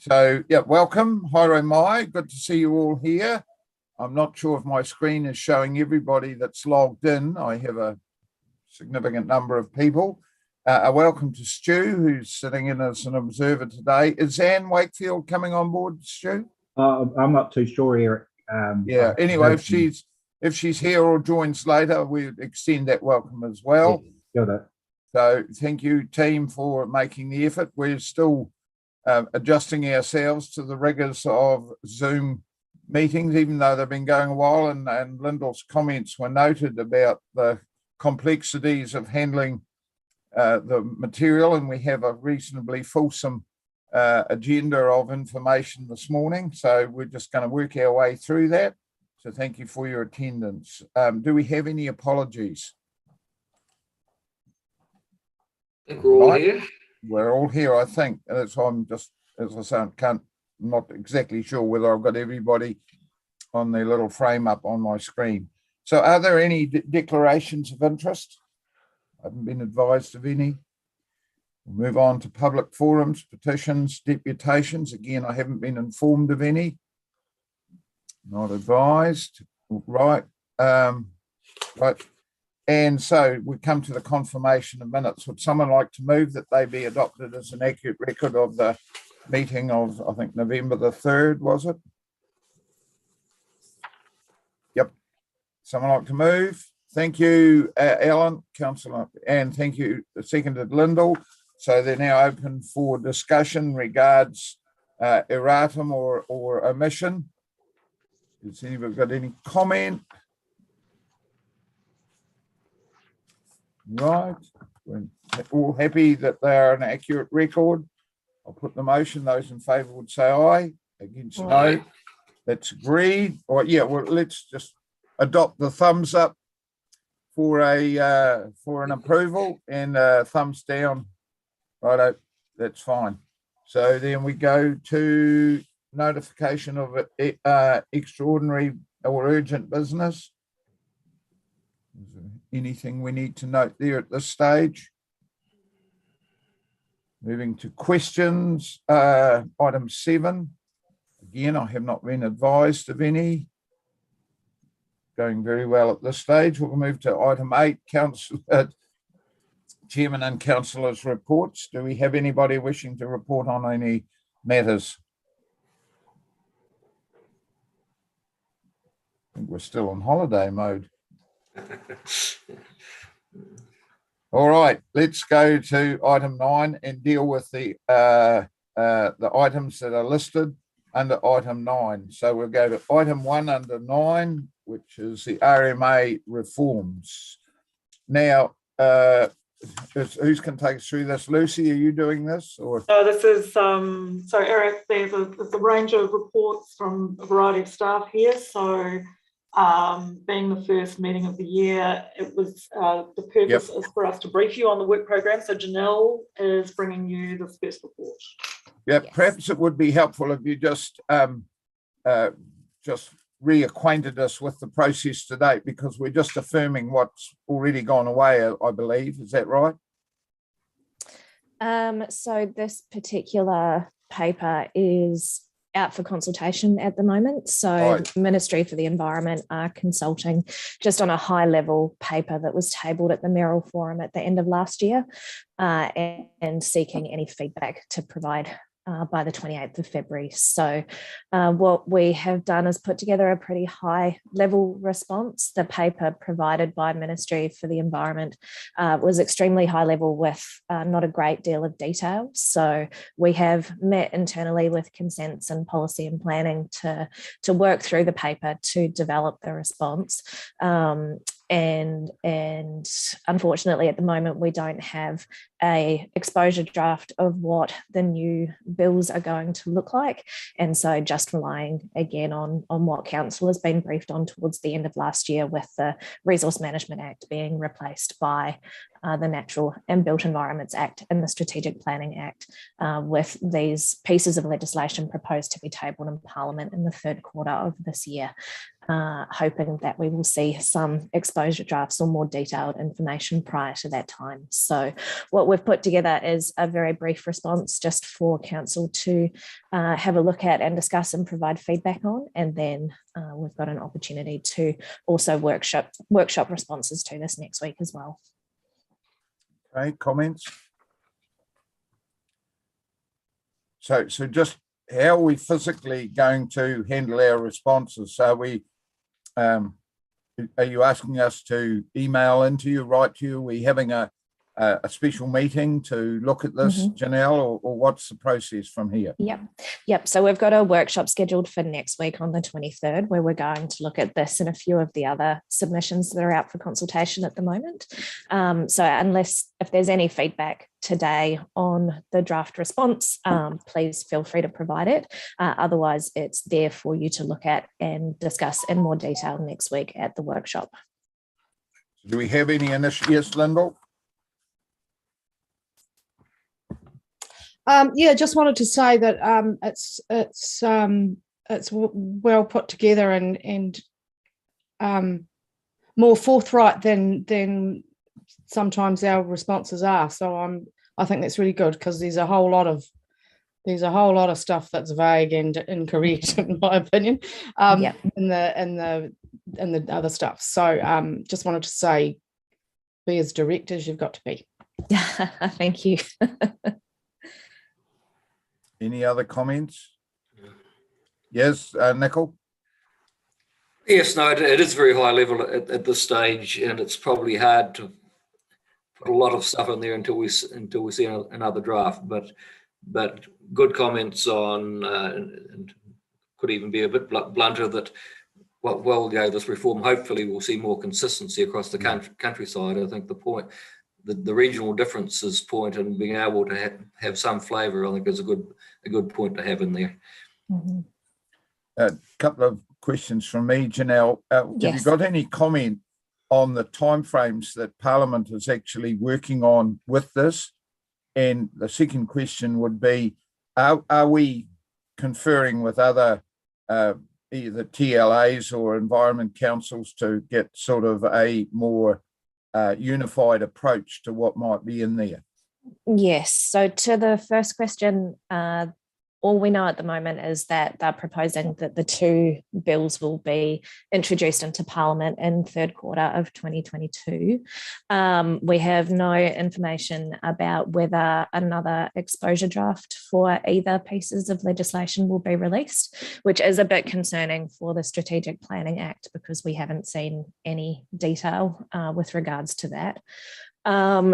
So, yeah, welcome. Haere mai. Good to see you all here. I'm not sure if my screen is showing everybody that's logged in. I have a significant number of people. A welcome to Stu, who's sitting in as an observer today. Is Anne Wakefield coming on board, Stu? I'm not too sure, Eric. Yeah. Anyway, if she's here or joins later, we extend that welcome as well. Yeah, so thank you, team, for making the effort. We're still adjusting ourselves to the rigors of Zoom meetings, even though they've been going a while. And Lyndall's comments were noted about the complexities of handling the material, and we have a reasonably fulsome agenda of information this morning. So we're just going to work our way through that. So thank you for your attendance. Do we have any apologies? I think we're all here. We're all here, I think. That's why I'm just, as I say, I'm not exactly sure whether I've got everybody on their little frame up on my screen. So are there any declarations of interest? I haven't been advised of any. We'll move on to public forums, petitions, deputations. Again, I haven't been informed of any. Not advised. Right. Right. And so we come to the confirmation of minutes. Would someone like to move that they be adopted as an accurate record of the meeting of, I think, November the 3rd, was it? Yep. Someone like to move? Thank you, Alan, Councillor, and thank you, seconded Lyndall. So they're now open for discussion regards erratum or omission. Has anybody got any comment? Right, we're all happy that they are an accurate record. I'll put the motion. Those in favour would say aye. Against no. That's agreed. Or yeah, well, let's just adopt the thumbs up for an approval and thumbs down. Righto, that's fine. So then we go to notification of extraordinary or urgent business. Is there anything we need to note there at this stage? Moving to questions, item 7. Again, I have not been advised of any. Going very well at this stage. We'll move to item 8, Councillor, Chairman and Councillors' reports. Do we have anybody wishing to report on any matters? I think we're still on holiday mode. All right, let's go to item 9 and deal with the items that are listed under item 9. So we'll go to item 1 under 9, which is the RMA reforms. Now, who's can take us through this? Lucy, are you doing this? Or no, this is so Eric, there's a range of reports from a variety of staff here. So being the first meeting of the year, it was the purpose is for us to brief you on the work program. So Janelle is bringing you this first report. Yeah, yes. Perhaps it would be helpful if you just reacquainted us with the process to date, because we're just affirming what's already gone away, I believe. Is that right? So this particular paper is out for consultation at the moment. So Ministry for the Environment are consulting just on a high level paper that was tabled at the Merrill Forum at the end of last year and seeking any feedback to provide by the 28th of February. So what we have done is put together a pretty high level response. The paper provided by Ministry for the Environment was extremely high level with not a great deal of detail. So we have met internally with consents and policy and planning to work through the paper to develop the response. And unfortunately at the moment we don't have a exposure draft of what the new bills are going to look like, and so just relying again on what council has been briefed on towards the end of last year, with the Resource Management Act being replaced by the Natural and Built Environments Act and the Strategic Planning Act, with these pieces of legislation proposed to be tabled in Parliament in the third quarter of this year. Hoping that we will see some exposure drafts or more detailed information prior to that time. So what we've put together is a very brief response just for council to have a look at and discuss and provide feedback on. And then we've got an opportunity to also workshop responses to this next week as well. Okay, comments? So just how are we physically going to handle our responses? Are you asking us to email into you, write to you? Are we having a special meeting to look at this, Janelle, or what's the process from here? Yep. So we've got a workshop scheduled for next week on the 23rd, where we're going to look at this and a few of the other submissions that are out for consultation at the moment. So if there's any feedback today on the draft response, please feel free to provide it. Otherwise, it's there for you to look at and discuss in more detail next week at the workshop. Do we have any initial? Yes, Lyndall? Yeah, just wanted to say that it's well put together and more forthright than sometimes our responses are. So I think that's really good, because there's a whole lot of stuff that's vague and incorrect in my opinion, in the other stuff. So just wanted to say, be as direct as you've got to be. Thank you. Any other comments? Yes, Nicole? Yes, no, it is very high level at this stage, and it's probably hard to put a lot of stuff in there until we see another draft. But good comments on, and could even be a bit blunter, that while we'll go this reform, hopefully we'll see more consistency across the countryside. I think the point, the regional differences point, and being able to have some flavour, I think is a good point to have in there. A couple of questions from me, Janelle. Yes. Have you got any comment on the timeframes that Parliament is actually working on with this? And the second question would be, are we conferring with other either TLAs or environment councils to get sort of a more unified approach to what might be in there? Yes. So to the first question, all we know at the moment is that they're proposing that the two bills will be introduced into Parliament in third quarter of 2022. We have no information about whether another exposure draft for either pieces of legislation will be released, which is a bit concerning for the Strategic Planning Act, because we haven't seen any detail with regards to that.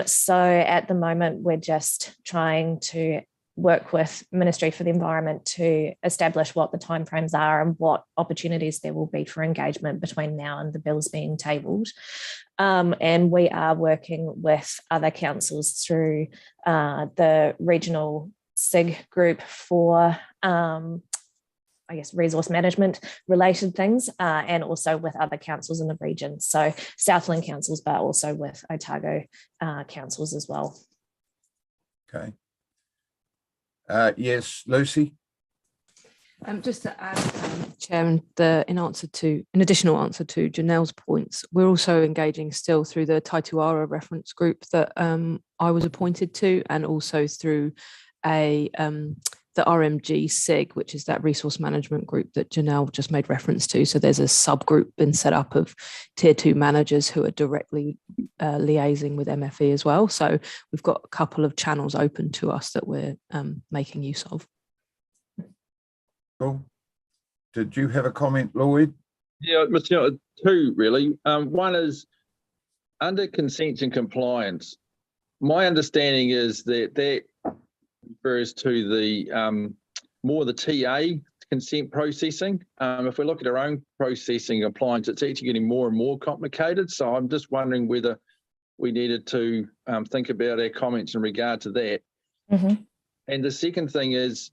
So at the moment, we're just trying to work with Ministry for the Environment to establish what the timeframes are and what opportunities there will be for engagement between now and the bills being tabled. And we are working with other councils through the regional SIG group for resource management related things, and also with other councils in the region. So Southland councils, but also with Otago councils as well. Okay. Yes, Lucy. Just to add, Chairman, in additional answer to Janelle's points, we're also engaging still through the Taituara reference group that I was appointed to, and also through the RMG SIG, which is that resource management group that Janelle just made reference to. So there's a subgroup been set up of tier 2 managers who are directly liaising with MFE as well. So we've got a couple of channels open to us that we're making use of. Cool. Did you have a comment, Lloyd? Yeah, Mr. Two really. One is under consents and compliance. My understanding is that refers to the more the TA consent processing. If we look at our own processing compliance, it's actually getting more and more complicated. So I'm just wondering whether we needed to think about our comments in regard to that. Mm-hmm. And the second thing is,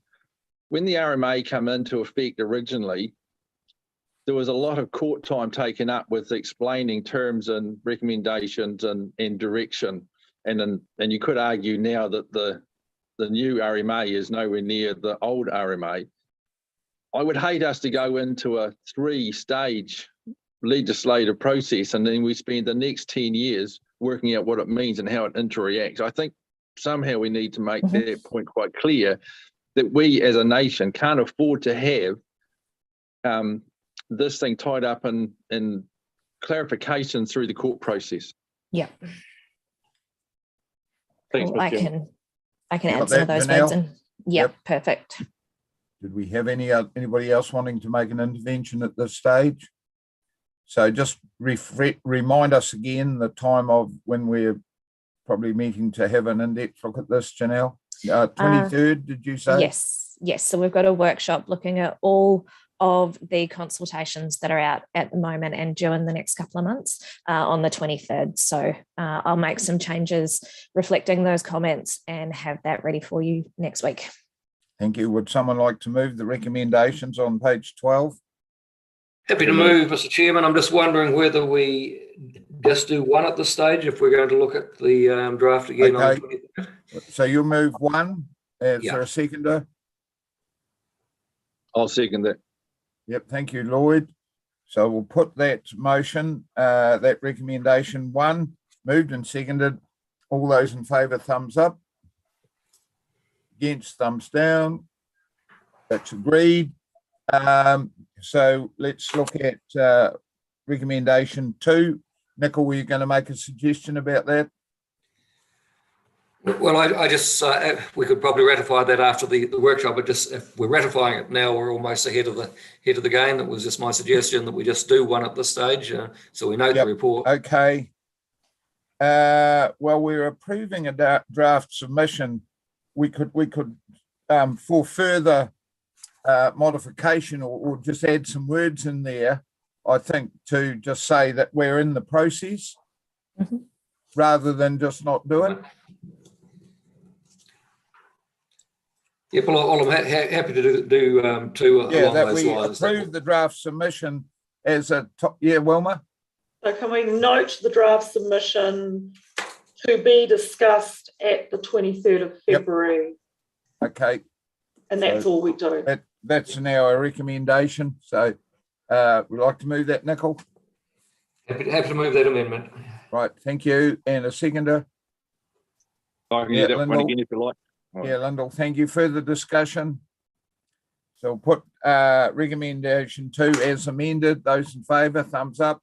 when the RMA came into effect originally, there was a lot of court time taken up with explaining terms and recommendations and direction. And you could argue now that the new RMA is nowhere near the old RMA. I would hate us to go into a 3-stage legislative process and then we spend the next 10 years working out what it means and how it interacts. I think somehow we need to make that point quite clear, that we as a nation can't afford to have this thing tied up in clarification through the court process. Yeah. Thanks, Cool. Mr. Chairman. I can Got add some of that, those Janelle? words in. Yep, Yep. perfect. Did we have anybody else wanting to make an intervention at this stage? So just remind us again the time of when we're probably meeting to have an in-depth look at this, Janelle. 23rd, did you say? Yes. So we've got a workshop looking at all of the consultations that are out at the moment and due in the next couple of months on the 23rd. So I'll make some changes reflecting those comments and have that ready for you next week. Thank you. Would someone like to move the recommendations on page 12? Happy to move, Mr. Chairman. I'm just wondering whether we just do one at this stage, if we're going to look at the draft again. Okay. So you'll move one. Is Yeah. there a seconder? I'll second that. Yep, thank you, Lloyd. So we'll put that motion, that recommendation one, moved and seconded. All those in favour, thumbs up. Against, thumbs down. That's agreed. So let's look at recommendation 2. Nicole, were you going to make a suggestion about that? Well, I just, we could probably ratify that after the workshop, but just if we're ratifying it now, we're almost ahead of the game. That was just my suggestion, that we just do one at this stage, so we note Yep. the report. Okay. Well, we're approving a draft submission. We could for further modification or just add some words in there, I think, to just say that we're in the process rather than just not do it. Yeah, well, I'm happy to do two along That those we lines. approve the draft submission as a top. Yeah, Wilma? So can we note the draft submission to be discussed at the 23rd of Yep. February? Okay. And that's all we do. That's now a recommendation. So we'd like to move that, Nicole. Happy to move that amendment. Right, thank you. And a seconder. I can Yeah, do that one Lyndall. again if you like. Yeah, Lyndall, thank you. Further discussion? So we'll put recommendation 2 as amended. Those in favour, thumbs up.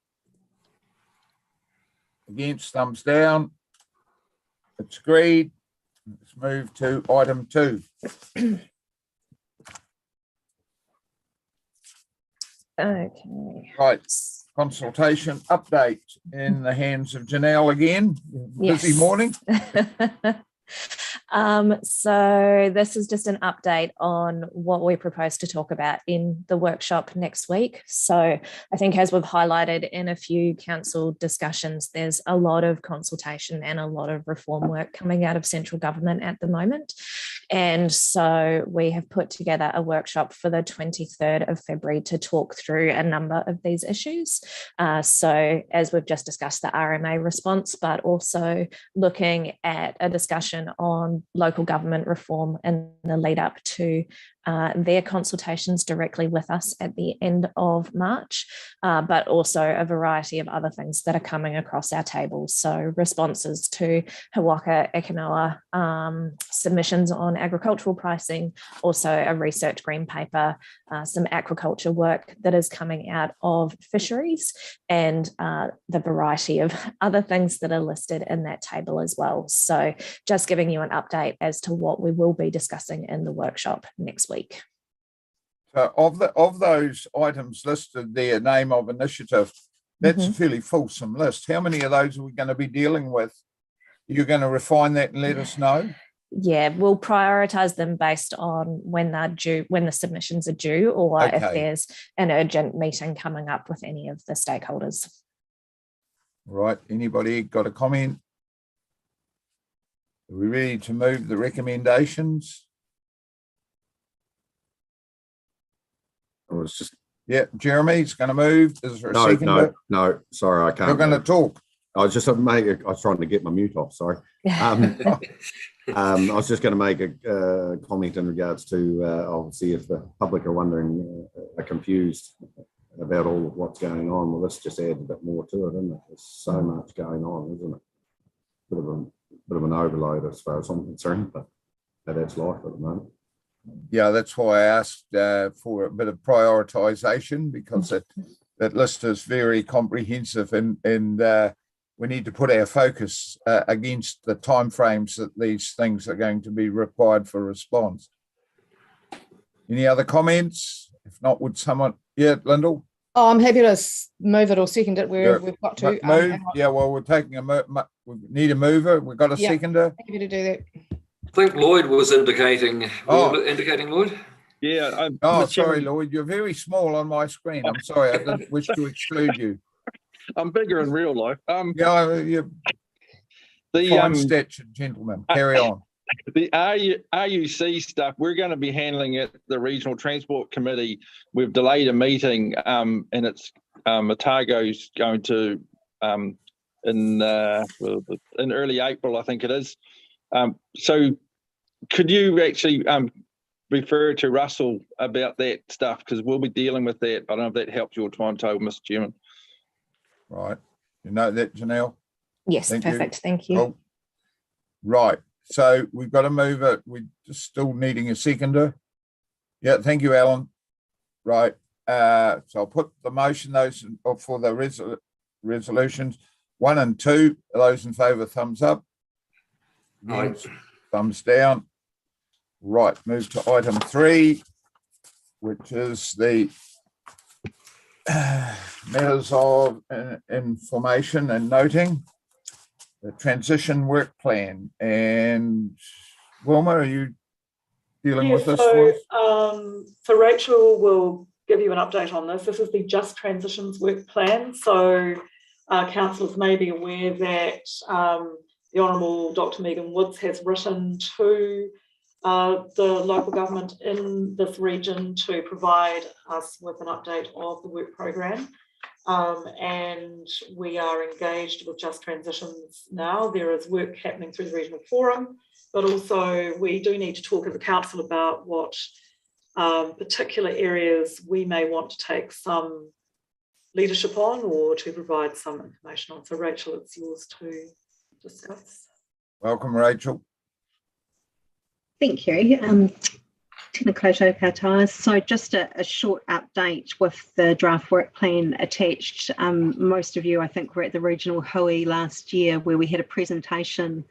Against, thumbs down. It's agreed. Let's move to item 2. Okay. Right, consultation update in the hands of Janelle again. Busy Yes. morning. So this is just an update on what we propose to talk about in the workshop next week. So I think, as we've highlighted in a few council discussions, there's a lot of consultation and a lot of reform work coming out of central government at the moment. And so we have put together a workshop for the 23rd of February to talk through a number of these issues. So as we've just discussed, the RMA response, but also looking at a discussion on local government reform and the lead up to their consultations directly with us at the end of March, but also a variety of other things that are coming across our table. So responses to Hawaka Ekanoa submissions on agricultural pricing, also a research green paper, some aquaculture work that is coming out of fisheries, and the variety of other things that are listed in that table as well. So just giving you an update as to what we will be discussing in the workshop next week. So of those items listed there, name of initiative, that's a fairly fulsome list. How many of those are we going to be dealing with? You're going to refine that and let us know? Yeah, we'll prioritise them based on when they're due, when the submissions are due, or if Okay. there's an urgent meeting coming up with any of the stakeholders. Right, anybody got a comment? Are we ready to move the recommendations? I was just Yeah, Jeremy's going to move. Is there a no, second? no. Sorry, I can't. You're going to move. talk. I was just I was trying to get my mute off. Sorry. I was just going to make a comment in regards to obviously if the public are wondering, are confused about all of what's going on. Well, this just adds a bit more to it, isn't it? There's so much going on, isn't it? Bit of a bit of an overload as far as I'm concerned, but that's life at the moment. Yeah, that's why I asked for a bit of prioritization, because that list is very comprehensive, and we need to put our focus against the timeframes that these things are going to be required for response. Any other comments? If not, would someone? Yeah, Lyndall? Oh, I'm happy to move it or second it where we've got to. Move. Yeah, well, we're taking we need a mover. We've got a seconder. Happy to do that. I think Lloyd was indicating. Indicating Lloyd. Yeah. Sorry, Lloyd. You're very small on my screen. I'm sorry. I didn't wish to exclude you. I'm bigger in real life. You're fine statured gentleman. Carry on. The RUC stuff, we're going to be handling it, the Regional Transport Committee. We've delayed a meeting, and it's Otago's going to in early April, I think it is. So could you actually refer to Russell about that stuff, because we'll be dealing with that. I don't know if that helps your timetable, Mr. Chairman. Right. You know that, Janelle? Yes, perfect. Thank you. Cool. Right. So we've got to move it. We're just still needing a seconder. Yeah, thank you, Alan. Right. So I'll put the motion for the resolutions 1 and 2. Those in favour, thumbs up. Against, thumbs down. Right. Move to item 3, which is the matters of information and noting. The transition work plan. And Wilma, are you dealing with this one? So Rachel will give you an update on this. This is the Just Transitions work plan. So councillors may be aware that the Honourable Dr. Megan Woods has written to the local government in this region to provide us with an update of the work programme. And we are engaged with Just Transitions now. There is work happening through the regional forum, but also we do need to talk as a council about what particular areas we may want to take some leadership on or to provide some information on. So Rachel, it's yours to discuss. Welcome, Rachel. Thank you. Tēnā koutou katoa. So just a short update with the draft work plan attached. Most of you, I think, were at the regional hui last year where we had a presentation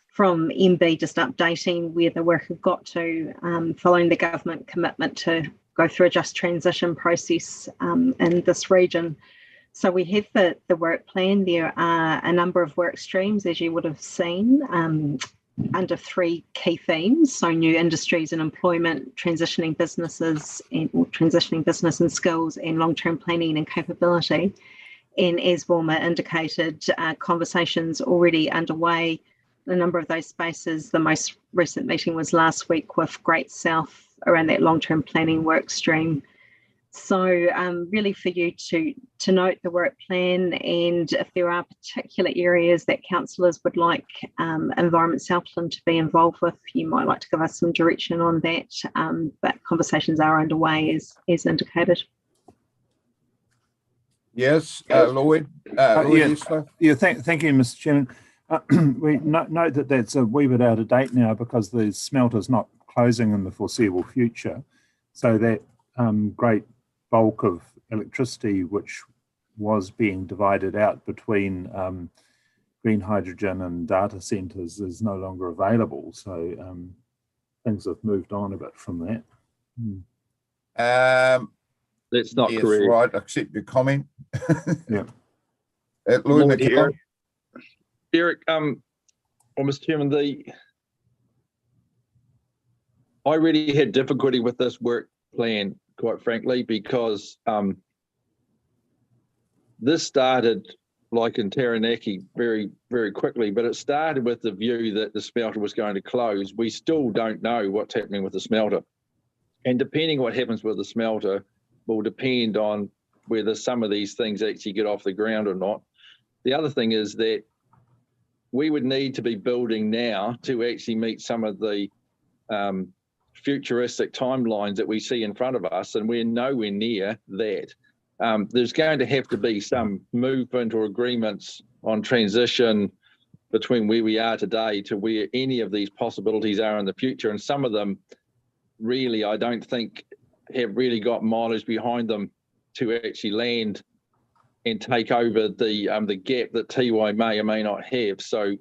from MB just updating where the work had got to following the government commitment to go through a just transition process in this region. So we have the work plan. There are a number of work streams, as you would have seen, under 3 key themes. So new industries and employment, transitioning businesses or transitioning business and skills, and long-term planning and capability. And as Wilma indicated, conversations already underway. A number of those spaces, the most recent meeting was last week with Great South around that long-term planning work stream. So really for you to note the work plan, and if there are particular areas that councillors would like Environment Southland to be involved with, you might like to give us some direction on that, but conversations are underway as indicated. Yes, Lloyd. Thank you, Mr. Chairman. We note that that's a wee bit out of date now because the smelter's not closing in the foreseeable future. So that great bulk of electricity which was being divided out between green hydrogen and data centres is no longer available. So things have moved on a bit from that. That's not yes, correct. Right, accept your comment. Yeah. Lloyd McKillop. Eric, or Mr. Chairman, I really had difficulty with this work plan, quite frankly, because this started like in Taranaki very, very quickly, but it started with the view that the smelter was going to close. We still don't know what's happening with the smelter. And depending what happens with the smelter will depend on whether some of these things actually get off the ground or not. The other thing is that we would need to be building now to actually meet some of the futuristic timelines that we see in front of us, and we're nowhere near that. There's going to have to be some movement or agreements on transition between where we are today to where any of these possibilities are in the future. And some of them really, I don't think, have really got mileage behind them to actually land and take over the gap that Tiwai may or may not have. So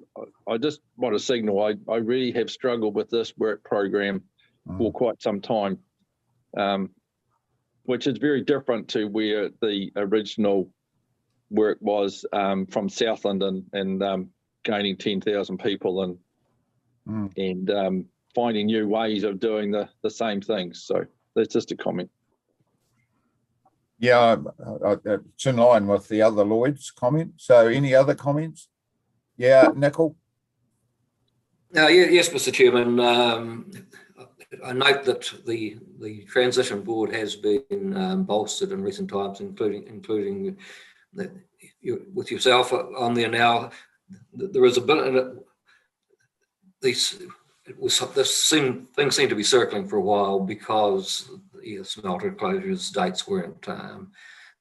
I just want to signal, I really have struggled with this work program for quite some time, which is very different to where the original work was from Southland and gaining 10,000 people and finding new ways of doing the same things. So that's just a comment. Yeah, it's in line with the other Lloyd's comment. So any other comments? Yeah, Nicol? Yes, Mr. Chairman. I note that the transition board has been bolstered in recent times, including with yourself on there now. There is a bit. This thing seemed to be circling for a while because the smelter closures dates weren't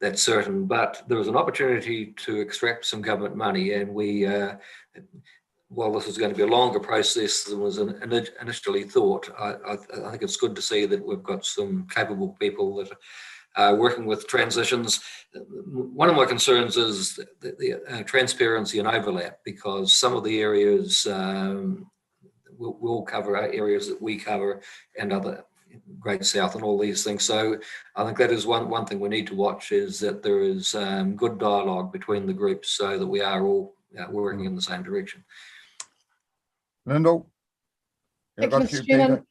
that certain, but there was an opportunity to extract some government money, and we, while this is going to be a longer process than was initially thought, I think it's good to see that we've got some capable people that are working with transitions. One of my concerns is the transparency and overlap, because some of the areas we'll cover areas that we cover and other Great South and all these things. So I think that is one thing we need to watch, is that there is good dialogue between the groups so that we are all working in the same direction. Lyndall? Thank you, Mr. Chairman.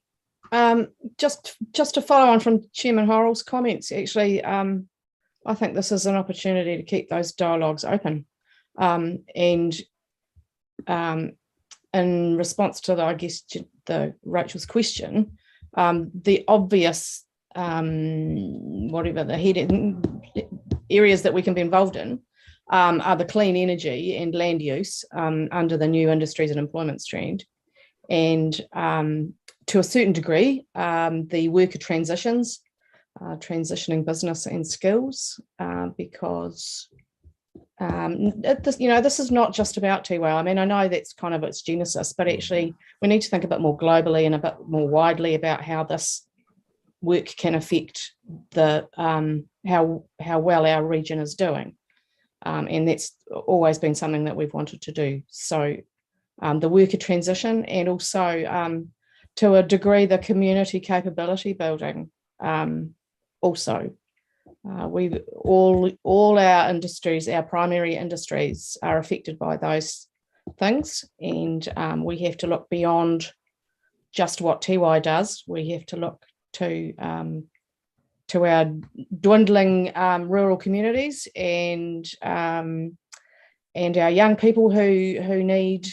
Just to follow on from Chairman Horrell's comments, actually, I think this is an opportunity to keep those dialogues open. And in response to Rachel's question, the obvious whatever the heading areas that we can be involved in are the clean energy and land use under the new industries and employment trend, and to a certain degree the worker transitions, transitioning business and skills, because this is not just about Tiwai. I mean, I know that's kind of its genesis, but actually we need to think a bit more globally and a bit more widely about how this work can affect the how well our region is doing, and that's always been something that we've wanted to do. So the worker transition, and also to a degree the community capability building also. We've all our industries, our primary industries, are affected by those things, and we have to look beyond just what Tiwai does. We have to look to our dwindling rural communities and our young people who need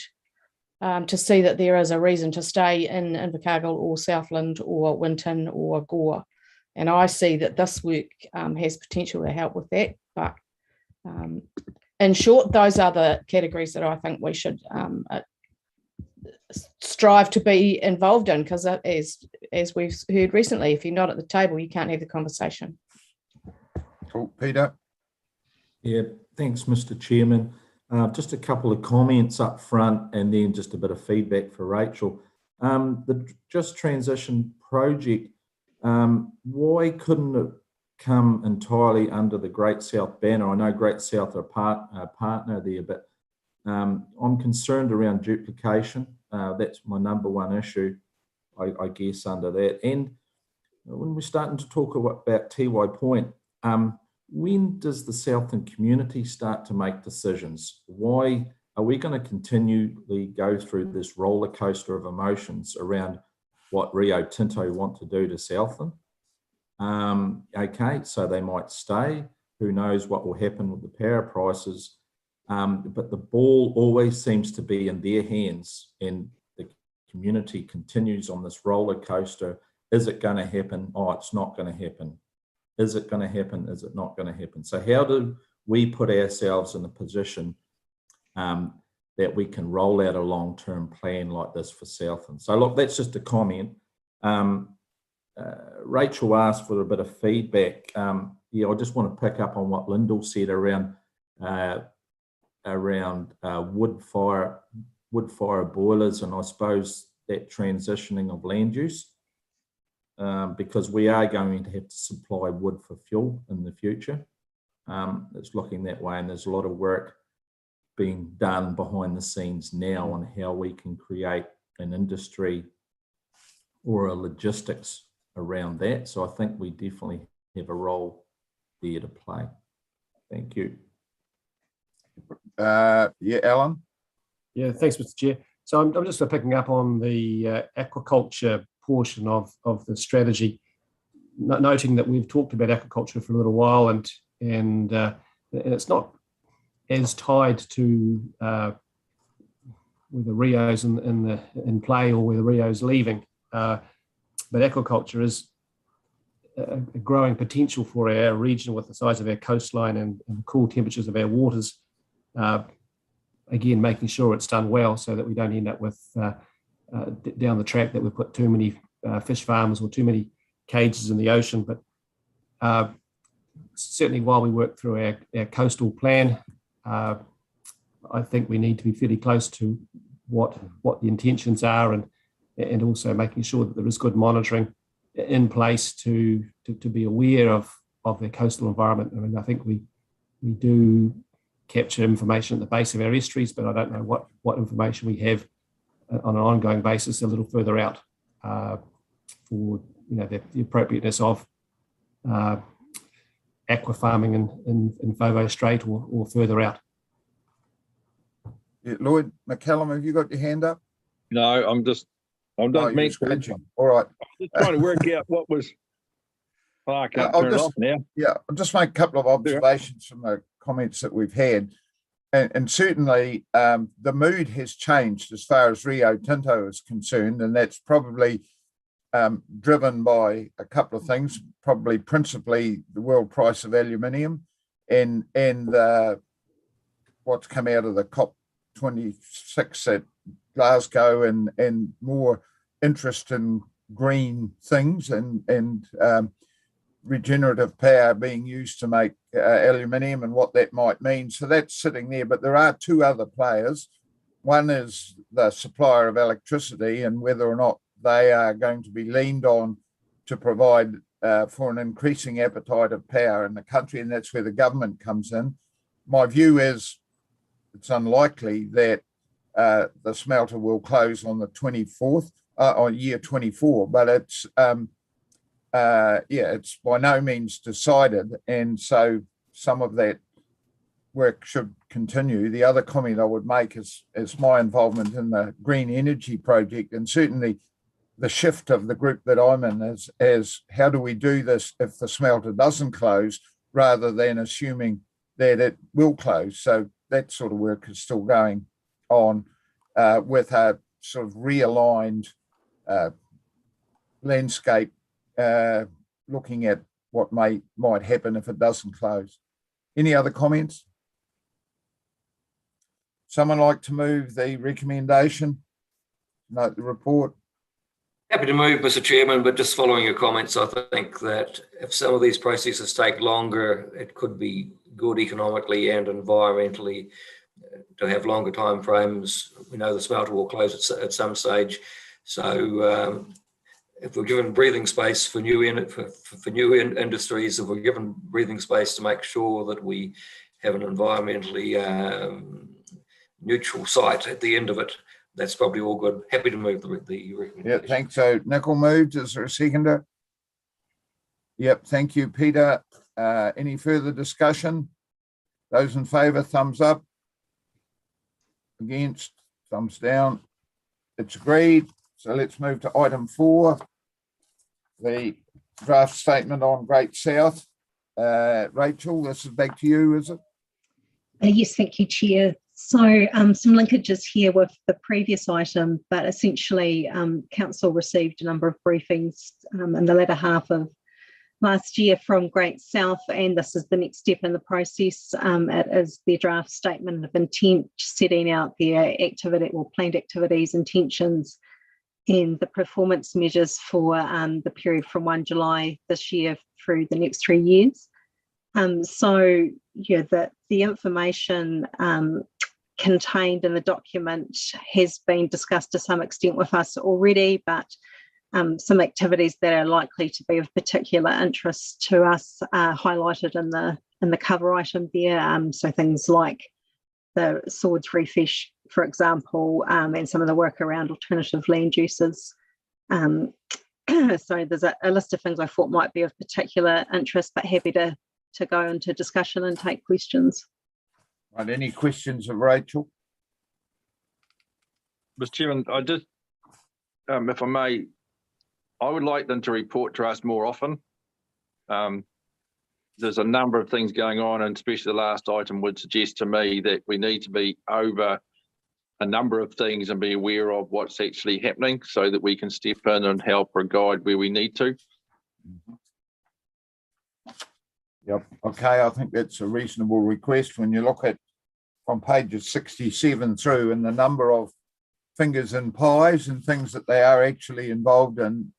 to see that there is a reason to stay in Invercargill or Southland or Winton or Gore. And I see that this work has potential to help with that. But in short, those are the categories that I think we should strive to be involved in, because as we've heard recently, if you're not at the table, you can't have the conversation. Cool. Peter? Yeah, thanks, Mr. Chairman. Just a couple of comments up front and then just a bit of feedback for Rachel. The Just Transition project, why couldn't it come entirely under the Great South banner? I know Great South are a partner there, but I'm concerned around duplication. That's my number one issue, I guess, under that. And when we're starting to talk about Tiwai Point, when does the Southland community start to make decisions? Why are we going to continually go through this roller coaster of emotions around what Rio Tinto want to do to Southland? Okay, so they might stay. Who knows what will happen with the power prices? But the ball always seems to be in their hands, and the community continues on this roller coaster. Is it going to happen? Oh, it's not going to happen. Is it going to happen? Is it not going to happen? So how do we put ourselves in a position that we can roll out a long-term plan like this for Southland? So look, that's just a comment. Rachel asked for a bit of feedback. Yeah, I just want to pick up on what Lyndall said around wood fire wood-fired boilers, and I suppose that transitioning of land use, because we are going to have to supply wood for fuel in the future. It's looking that way, and there's a lot of work being done behind the scenes now on how we can create an industry or a logistics around that. So I think we definitely have a role there to play. Thank you. Yeah, Alan. Yeah, thanks, Mr. Chair. So I'm just picking up on the aquaculture portion of the strategy, noting that we've talked about aquaculture for a little while, and it's not as tied to whether Rio's in play or whether Rio's leaving, but aquaculture is a growing potential for our region with the size of our coastline and the cool temperatures of our waters. Again, making sure it's done well so that we don't end up with down the track that we put too many fish farms or too many cages in the ocean. But certainly while we work through our coastal plan, I think we need to be fairly close to what the intentions are, and also making sure that there is good monitoring in place to be aware of the coastal environment. I mean, I think we do capture information at the base of our estuaries, but I don't know what information we have on an ongoing basis a little further out for the appropriateness of aqua farming in Fovo Strait or further out. Yeah, Lloyd McCallum, have you got your hand up? No, I'm not meant to. All right. I'm just trying to work out what was. Oh, I can't turn it off now. Yeah, I'll just make a couple of observations from the comments that we've had. And certainly the mood has changed as far as Rio Tinto is concerned, and that's probably driven by a couple of things, probably principally the world price of aluminium and what's come out of the COP26 at Glasgow and more interest in green things and regenerative power being used to make aluminium and what that might mean. So that's sitting there, but there are two other players. One is the supplier of electricity and whether or not they are going to be leaned on to provide for an increasing appetite of power in the country, and that's where the government comes in. My view is it's unlikely that the smelter will close on the 24th, on year 24, but it's it's by no means decided, and so some of that work should continue. The other comment I would make is my involvement in the green energy project, and certainly the shift of the group that I'm in is how do we do this if the smelter doesn't close, rather than assuming that it will close. So that sort of work is still going on with a sort of realigned landscape, looking at what might happen if it doesn't close. Any other comments? Someone like to move the recommendation? Note the report. Happy to move, Mr. Chairman, but just following your comments, I think that if some of these processes take longer, it could be good economically and environmentally to have longer time frames. We know the smelter will close at some stage, so if we're given breathing space for new industries, if we're given breathing space to make sure that we have an environmentally neutral site at the end of it, that's probably all good. Happy to move the recommendation. Yeah, thanks. So Nicol moved. Is there a seconder? Yep, thank you, Peter. Any further discussion? Those in favour, thumbs up. Against, thumbs down. It's agreed. So let's move to item 4, the draft statement on Great South. Rachel, this is back to you, is it? Yes, thank you, Chair. So some linkages here with the previous item, but essentially Council received a number of briefings in the latter half of last year from Great South, and this is the next step in the process. It is their draft statement of intent, setting out their activity or planned activities, intentions, and the performance measures for the period from 1 July this year through the next 3 years. So yeah, the information contained in the document has been discussed to some extent with us already, but some activities that are likely to be of particular interest to us are highlighted in the cover item there. So things like the Swords Reef fish, for example, and some of the work around alternative land uses. So there's a list of things I thought might be of particular interest, but happy to go into discussion and take questions. Right, any questions of Rachel? Mr. Chairman, I just, if I may, I would like them to report to us more often. There's a number of things going on, and especially the last item would suggest to me that we need to be over a number of things and be aware of what's actually happening so that we can step in and help or guide where we need to. Yep. Okay, I think that's a reasonable request. When you look at from pages 67 through and the number of fingers and pies and things that they are actually involved in,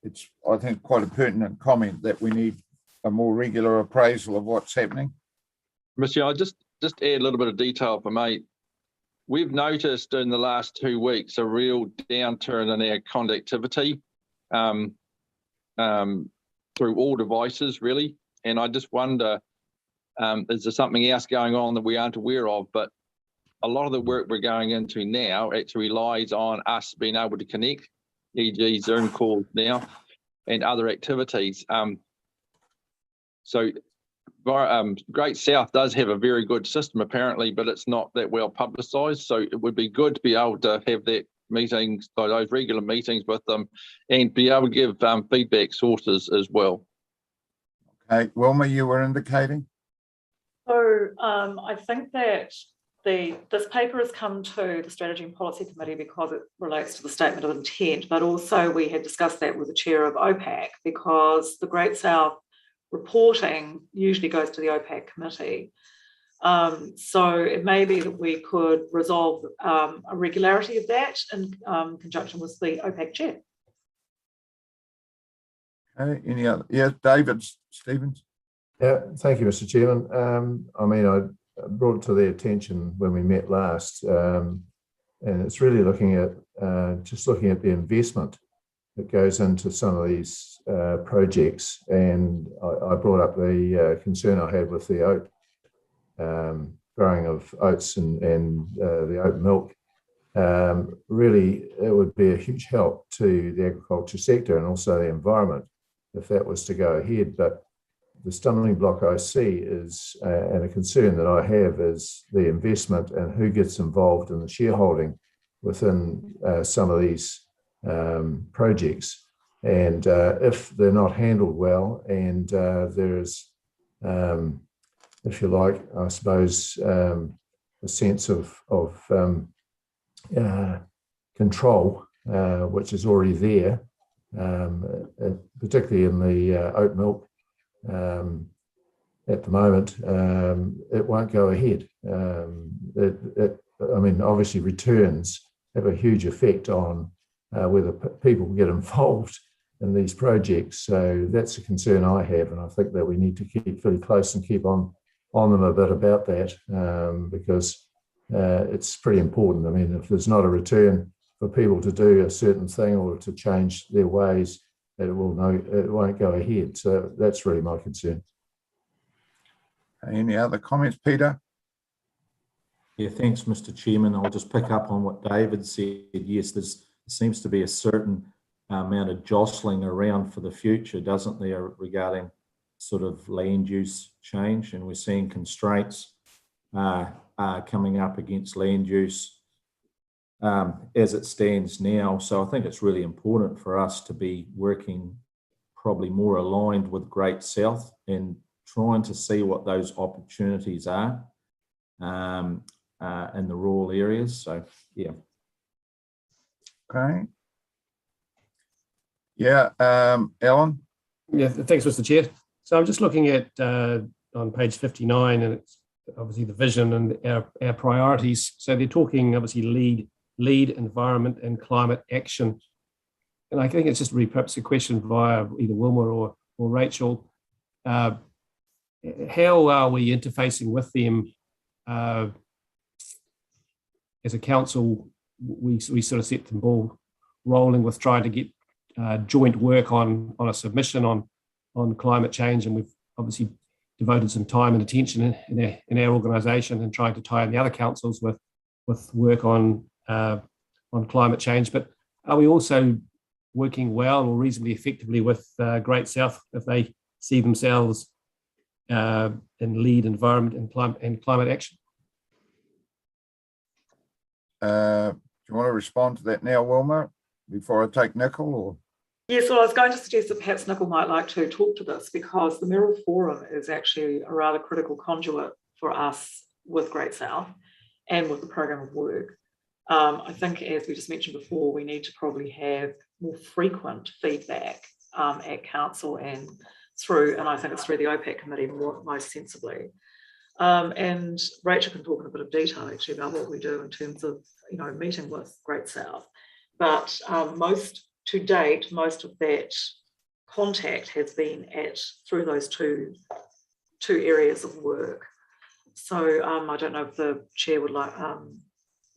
it's, I think, quite a pertinent comment that we need a more regular appraisal of what's happening. Mr. I'll just add a little bit of detail for me. We've noticed in the last 2 weeks a real downturn in our conductivity through all devices, really. And I just wonder, is there something else going on that we aren't aware of? But a lot of the work we're going into now actually relies on us being able to connect, e.g. Zoom calls now and other activities. So Great South does have a very good system apparently, but it's not that well publicised. So it would be good to be able to have that meetings, those regular meetings with them, and be able to give feedback sources as well. Okay, Wilma, you were indicating? So I think that this paper has come to the Strategy and Policy Committee because it relates to the statement of intent, but also we had discussed that with the chair of OPAC because the Great South reporting usually goes to the OPAC committee. So it may be that we could resolve a regularity of that in conjunction with the OPAC chair. Okay, any other? Yeah, David Stevens. Yeah, thank you, Mr. Chairman. I mean, I brought to their attention when we met last, and it's really looking at just looking at the investment that goes into some of these projects. And I brought up the concern I had with the oat, growing of oats and the oat milk. Really, it would be a huge help to the agriculture sector and also the environment if that was to go ahead. But the stumbling block I see is, and a concern that I have, is the investment and who gets involved in the shareholding within some of these projects. And if they're not handled well, and there's, if you like, I suppose, a sense of control, which is already there, particularly in the oat milk at the moment, it won't go ahead. I mean, obviously returns have a huge effect on whether people get involved in these projects. So that's a concern I have, and I think that we need to keep really close and keep on them a bit about that, because it's pretty important. I mean, if there's not a return for people to do a certain thing or to change their ways, it won't go ahead. So that's really my concern. Any other comments, Peter? Yeah, thanks, Mr. Chairman. I'll just pick up on what David said. Yes, there seems to be a certain amount of jostling around for the future, doesn't there, regarding sort of land use change, and we're seeing constraints coming up against land use as it stands now. So I think it's really important for us to be working probably more aligned with Great South and trying to see what those opportunities are in the rural areas. So, yeah. Okay. Yeah, Ellen? Yeah, thanks, Mr. Chair. So I'm just looking at on page 59, and it's obviously the vision and our priorities. So they're talking obviously lead environment and climate action. And I think it's just really perhaps a question via either Wilma or Rachel. How are we interfacing with them as a council, we sort of set the ball rolling with trying to get joint work on a submission on climate change, and we've obviously devoted some time and attention in our organisation and trying to tie in the other councils with work on climate change. But are we also working well or reasonably effectively with Great South if they see themselves in lead environment and climate action? Do you want to respond to that now, Wilma, before I take Nicol? Or Yes, well, I was going to suggest that perhaps Nicol might like to talk to this, because the Mirror Forum is actually a rather critical conduit for us with Great South and with the program of work. I think, as we just mentioned before, we need to probably have more frequent feedback at council and I think it's through the OPAC committee most sensibly. And Rachel can talk in a bit of detail actually about what we do in terms of, meeting with Great South. But to date, most of that contact has been through those two areas of work. So I don't know if the chair would like,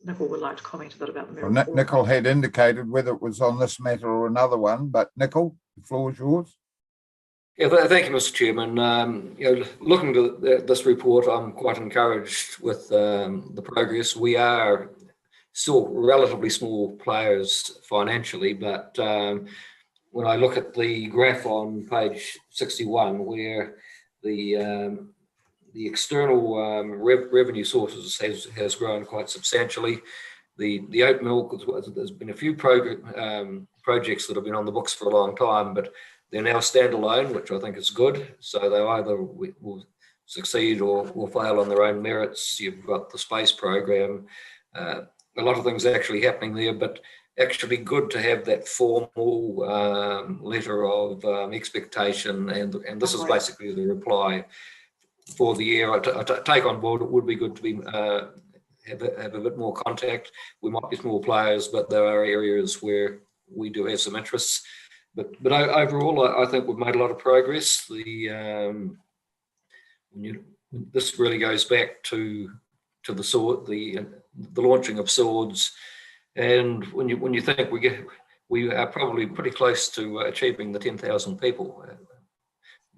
Nicol would like to comment a bit about the Mirror Forum. Nicol had indicated whether it was on this matter or another one, but Nicol, the floor is yours. Yeah, thank you, Mr. Chairman. Looking to this report, I'm quite encouraged with the progress. We are still relatively small players financially, but when I look at the graph on page 61, where the external revenue sources has grown quite substantially. The oat milk, there's been a few projects that have been on the books for a long time, but they're now standalone, which I think is good. So they either will succeed or fail on their own merits. You've got the space program, a lot of things actually happening there, but actually good to have that formal letter of expectation, and this is basically the reply for the year. I take on board, it would be good to be have a bit more contact. We might be small players, but there are areas where we do have some interests. But overall, I think we've made a lot of progress. This really goes back to the launching of swords, and when you think we are probably pretty close to achieving the 10,000 people.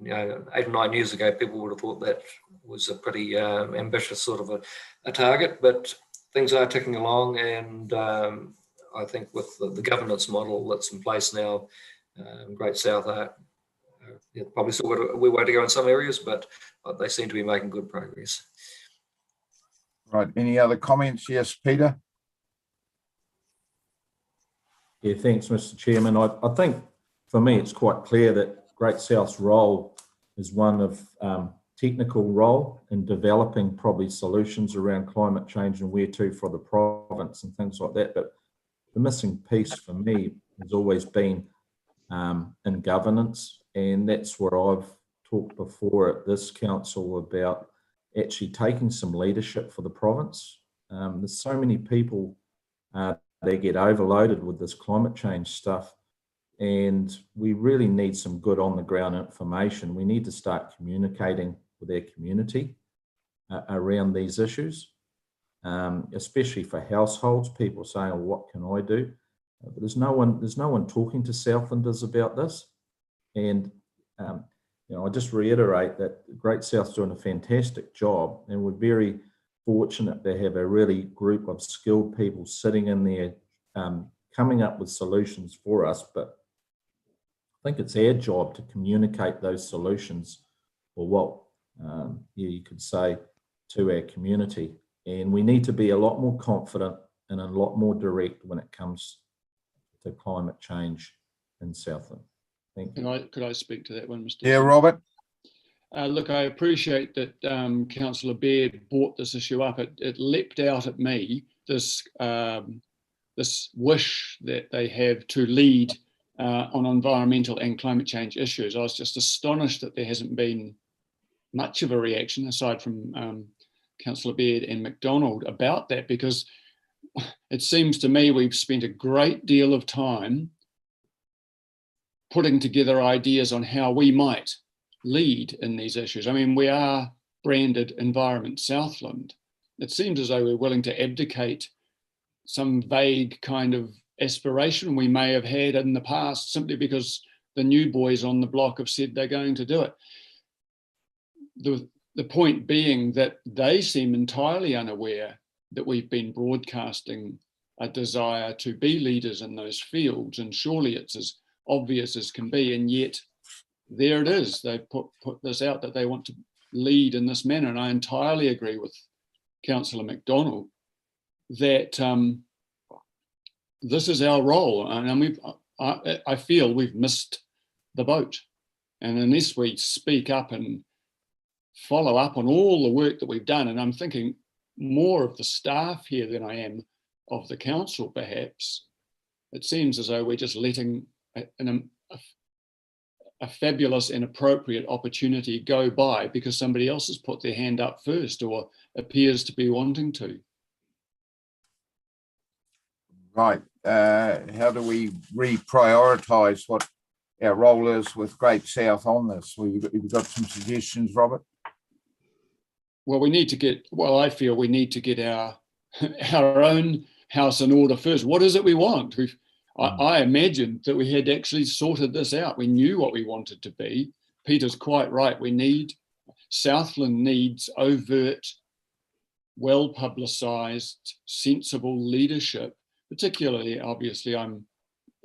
8 or 9 years ago, people would have thought that was a pretty ambitious sort of a target, but things are ticking along, and I think with the governance model that's in place now, Great South are probably still got a wee way to go in some areas, but they seem to be making good progress. Right. Any other comments? Yes, Peter. Yeah, thanks, Mr. Chairman. I think for me, it's quite clear that Great South's role is one of technical role in developing probably solutions around climate change and where to for the province and things like that. But the missing piece for me has always been in governance, and that's where I've talked before at this council about actually taking some leadership for the province. There's so many people they get overloaded with this climate change stuff, and we really need some good on the ground information. We need to start communicating with our community around these issues, especially for households. People saying, oh, what can I do? But there's no one talking to Southlanders about this. And I just reiterate that Great South's doing a fantastic job, and we're very fortunate to have a really group of skilled people sitting in there coming up with solutions for us. But I think it's our job to communicate those solutions, or what you could say, to our community. And we need to be a lot more confident and a lot more direct when it comes to climate change in Southland. Thank you. Could I speak to that one, Mr. Yeah, Robert. Look, I appreciate that Councillor Baird brought this issue up. It leapt out at me, this wish that they have to lead on environmental and climate change issues. I was just astonished that there hasn't been much of a reaction, aside from Councillor Baird and McDonald, about that, because it seems to me we've spent a great deal of time putting together ideas on how we might lead in these issues. I mean, we are branded Environment Southland. It seems as though we're willing to abdicate some vague kind of aspiration we may have had in the past simply because the new boys on the block have said they're going to do it. The point being that they seem entirely unaware that we've been broadcasting a desire to be leaders in those fields, and surely it's as obvious as can be, and yet there it is. They put this out that they want to lead in this manner, and I entirely agree with Councillor McDonald that this is our role, and I feel we've missed the boat, and unless we speak up and follow up on all the work that we've done, and I'm thinking more of the staff here than I am of the council perhaps, it seems as though we're just letting a fabulous and appropriate opportunity go by because somebody else has put their hand up first or appears to be wanting to. Right. How do we reprioritise what our role is with Great South on this? You've got some suggestions, Robert? Well, I feel we need to get our own house in order first. What is it we want? I imagined that we had actually sorted this out. We knew what we wanted to be. Peter's quite right. Southland needs overt, well-publicised, sensible leadership. Particularly, obviously, I'm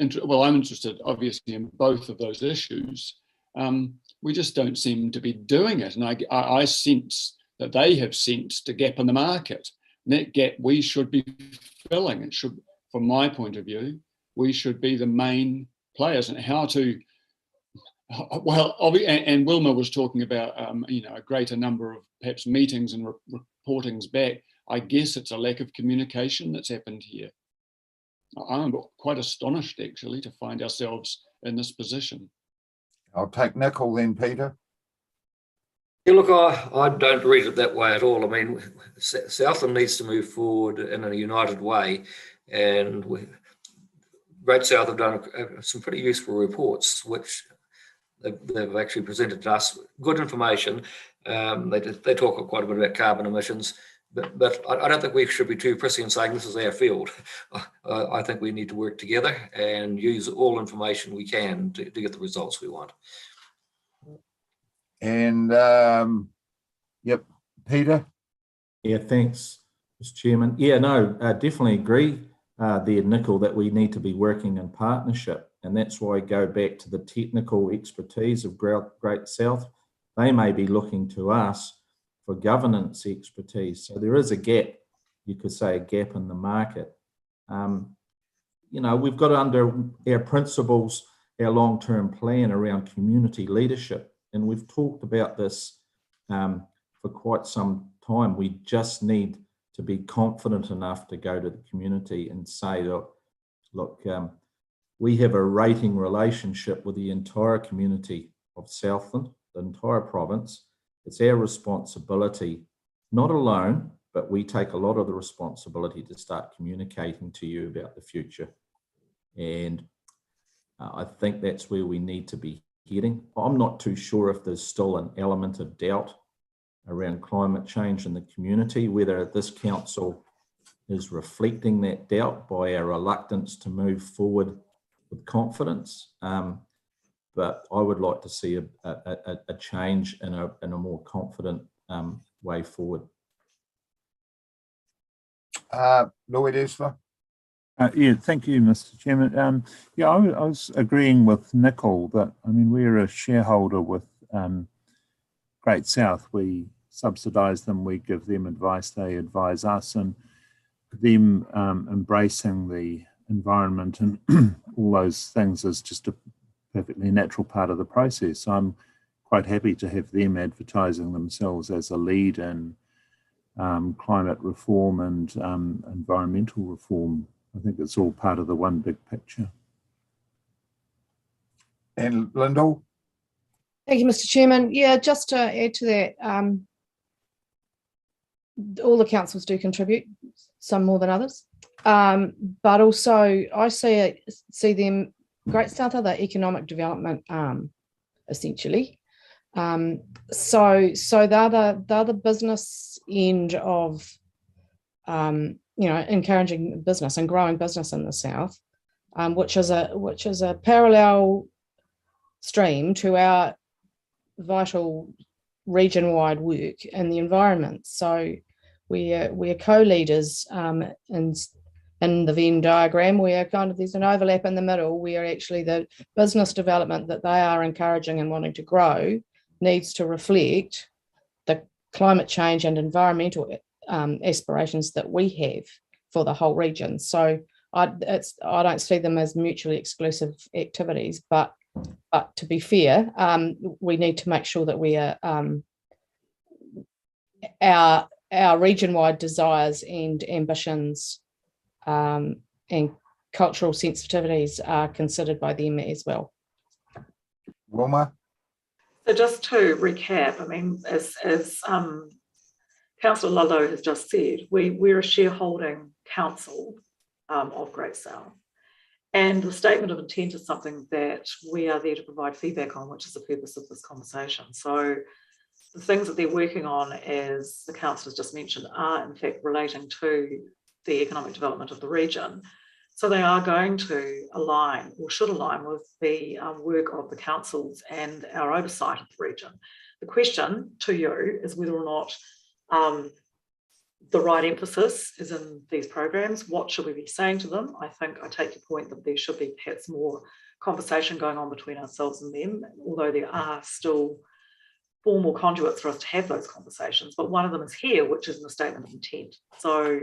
interested, obviously, in both of those issues. We just don't seem to be doing it, and I sense that they have sensed a gap in the market. And that gap we should be filling. It should, from my point of view, we should be the main players. And how to, well, and Wilma was talking about a greater number of perhaps meetings and reportings back. I guess it's a lack of communication that's happened here. I'm quite astonished, actually, to find ourselves in this position. I'll take Nicol then, Peter. Yeah, look, I don't read it that way at all. I mean, Southland needs to move forward in a united way, and Great South have done some pretty useful reports, which they've actually presented to us. Good information. They talk quite a bit about carbon emissions, but I don't think we should be too pressing and saying this is our field. I think we need to work together and use all information we can to get the results we want. And yep, Peter. Yeah, thanks, Mr. Chairman. Yeah, no, definitely agree there, Nicol, that we need to be working in partnership, and that's why I go back to the technical expertise of Great South. They may be looking to us for governance expertise. So there is a gap, you could say, a gap in the market. We've got under our principles, our long-term plan around community leadership. And we've talked about this for quite some time. We just need to be confident enough to go to the community and say, look, we have a rating relationship with the entire community of Southland, the entire province. It's our responsibility, not alone, but we take a lot of the responsibility to start communicating to you about the future. And I think that's where we need to be heading. I'm not too sure if there's still an element of doubt around climate change in the community, whether this council is reflecting that doubt by our reluctance to move forward with confidence. But I would like to see a change in a more confident way forward. Lloyd Esler. Yeah, thank you, Mr. Chairman. I was agreeing with Nicol that, I mean, we're a shareholder with Great South. We subsidise them, we give them advice, they advise us, and them embracing the environment and all those things is just a perfectly natural part of the process. So I'm quite happy to have them advertising themselves as a lead in climate reform and environmental reform. I think it's all part of the one big picture. And Lyndall? Thank you, Mr. Chairman. Yeah, just to add to that, all the councils do contribute, some more than others. But also I see them, Great South are the economic development arm, essentially. So they're the business end of encouraging business and growing business in the south, which is a parallel stream to our vital region-wide work in the environment. So we're co-leaders in the Venn diagram. We are there's an overlap in the middle where actually the business development that they are encouraging and wanting to grow needs to reflect the climate change and environmental aspirations that we have for the whole region. So I don't see them as mutually exclusive activities, but to be fair, we need to make sure that we are our region-wide desires and ambitions and cultural sensitivities are considered by them as well. Wilma? So just to recap, I mean, as Councillor Ludlow has just said, we're a shareholding council of Great South. And the statement of intent is something that we are there to provide feedback on, which is the purpose of this conversation. So the things that they're working on, as the council has just mentioned, are in fact relating to the economic development of the region. So they are going to align, or should align, with the work of the councils and our oversight of the region. The question to you is whether or not the right emphasis is in these programs. What should we be saying to them? I think I take your point that there should be perhaps more conversation going on between ourselves and them, although there are still formal conduits for us to have those conversations. But one of them is here, which is in the statement of intent. So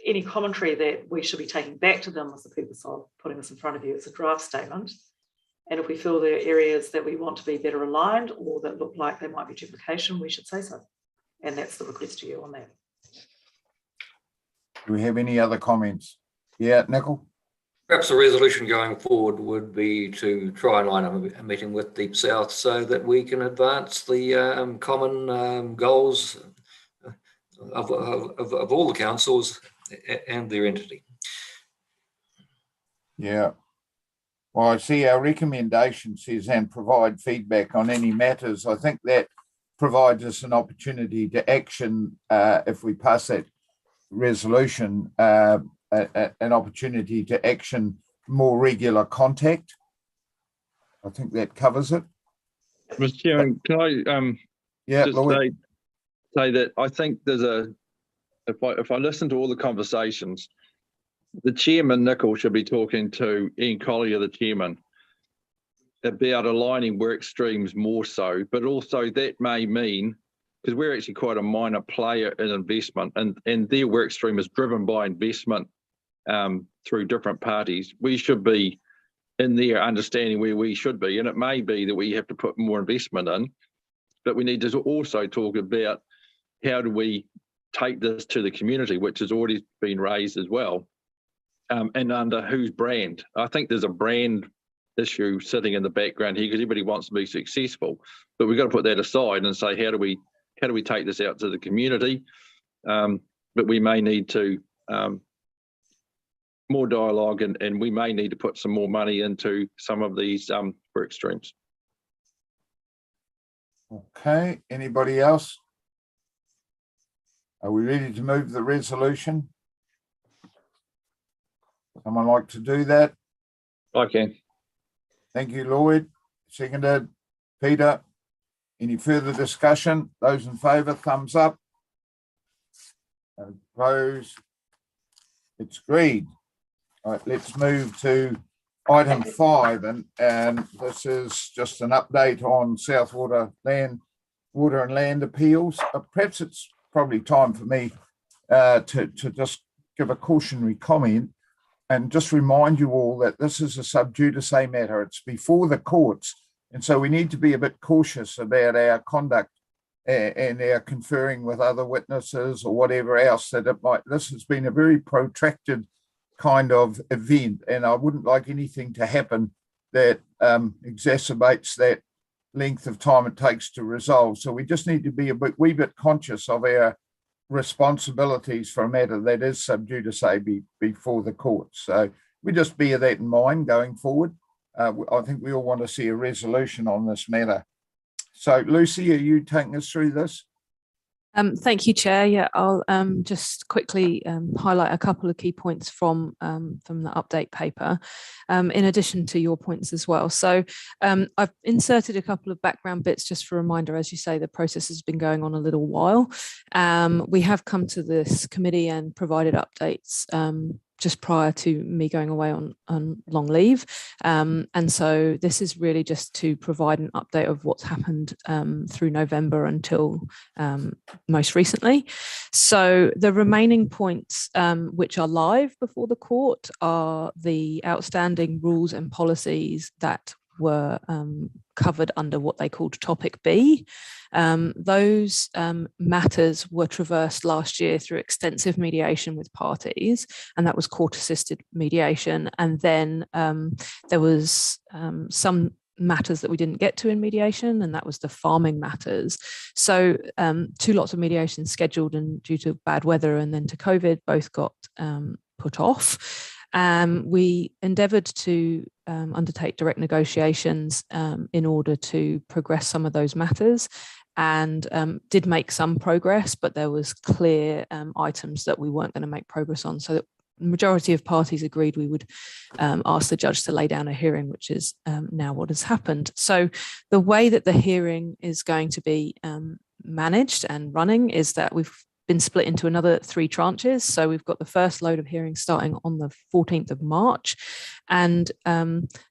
any commentary that we should be taking back to them is the purpose of putting this in front of you. It's a draft statement. And if we feel there are areas that we want to be better aligned or that look like there might be duplication, we should say so. And that's the request to you on that. Do we have any other comments? Yeah, Nicol? Perhaps a resolution going forward would be to try and line up a meeting with Deep South so that we can advance the common goals of all the councils and their entity. Yeah. Well, I see our recommendation says and provide feedback on any matters. I think that provides us an opportunity to action if we pass that resolution, an opportunity to action more regular contact. I think that covers it. Mr. Chairman, can I just say that I think there's if I listen to all the conversations, the chairman, Nicol, should be talking to Ian Collier, the chairman, about aligning work streams more so, but also that may mean, because we're actually quite a minor player in investment and their work stream is driven by investment through different parties. We should be in there understanding where we should be. And it may be that we have to put more investment in, but we need to also talk about how do we take this to the community, which has already been raised as well, and under whose brand. I think there's a brand issue sitting in the background here because everybody wants to be successful, but we've got to put that aside and say how do we take this out to the community, but we may need to more dialogue and we may need to put some more money into some of these work streams. Okay, anybody else? Are we ready to move the resolution? Someone like to do that? I can. Thank you, Lloyd. Seconded. Peter, any further discussion? Those in favour, thumbs up. Opposed? It's agreed. All right, let's move to item 5, and this is just an update on South Water and Land appeals. Perhaps it's probably time for me to just give a cautionary comment and just remind you all that this is a sub judice matter. It's before the courts, and so we need to be a bit cautious about our conduct and our conferring with other witnesses or whatever else that it might. This has been a very protracted kind of event, and I wouldn't like anything to happen that exacerbates that length of time it takes to resolve. So we just need to be a wee bit conscious of our responsibilities for a matter that is sub judice before the courts. So we just bear that in mind going forward. I think we all want to see a resolution on this matter. So Lucy, are you taking us through this? Thank you, Chair. Yeah, I'll just quickly highlight a couple of key points from the update paper, in addition to your points as well. So I've inserted a couple of background bits just for a reminder. As you say, the process has been going on a little while. We have come to this committee and provided updates just prior to me going away on long leave. And so this is really just to provide an update of what's happened through November until most recently. So the remaining points which are live before the court are the outstanding rules and policies that were covered under what they called Topic B. Those matters were traversed last year through extensive mediation with parties, and that was court-assisted mediation. And then there was some matters that we didn't get to in mediation, and that was the farming matters. So 2 lots of mediation scheduled, and due to bad weather and then to COVID, both got put off. We endeavoured to undertake direct negotiations in order to progress some of those matters, and did make some progress, but there was clear items that we weren't going to make progress on. So the majority of parties agreed we would ask the judge to lay down a hearing, which is now what has happened. So the way that the hearing is going to be managed and running is that we've been split into another 3 tranches. So we've got the first load of hearings starting on the 14th of March. And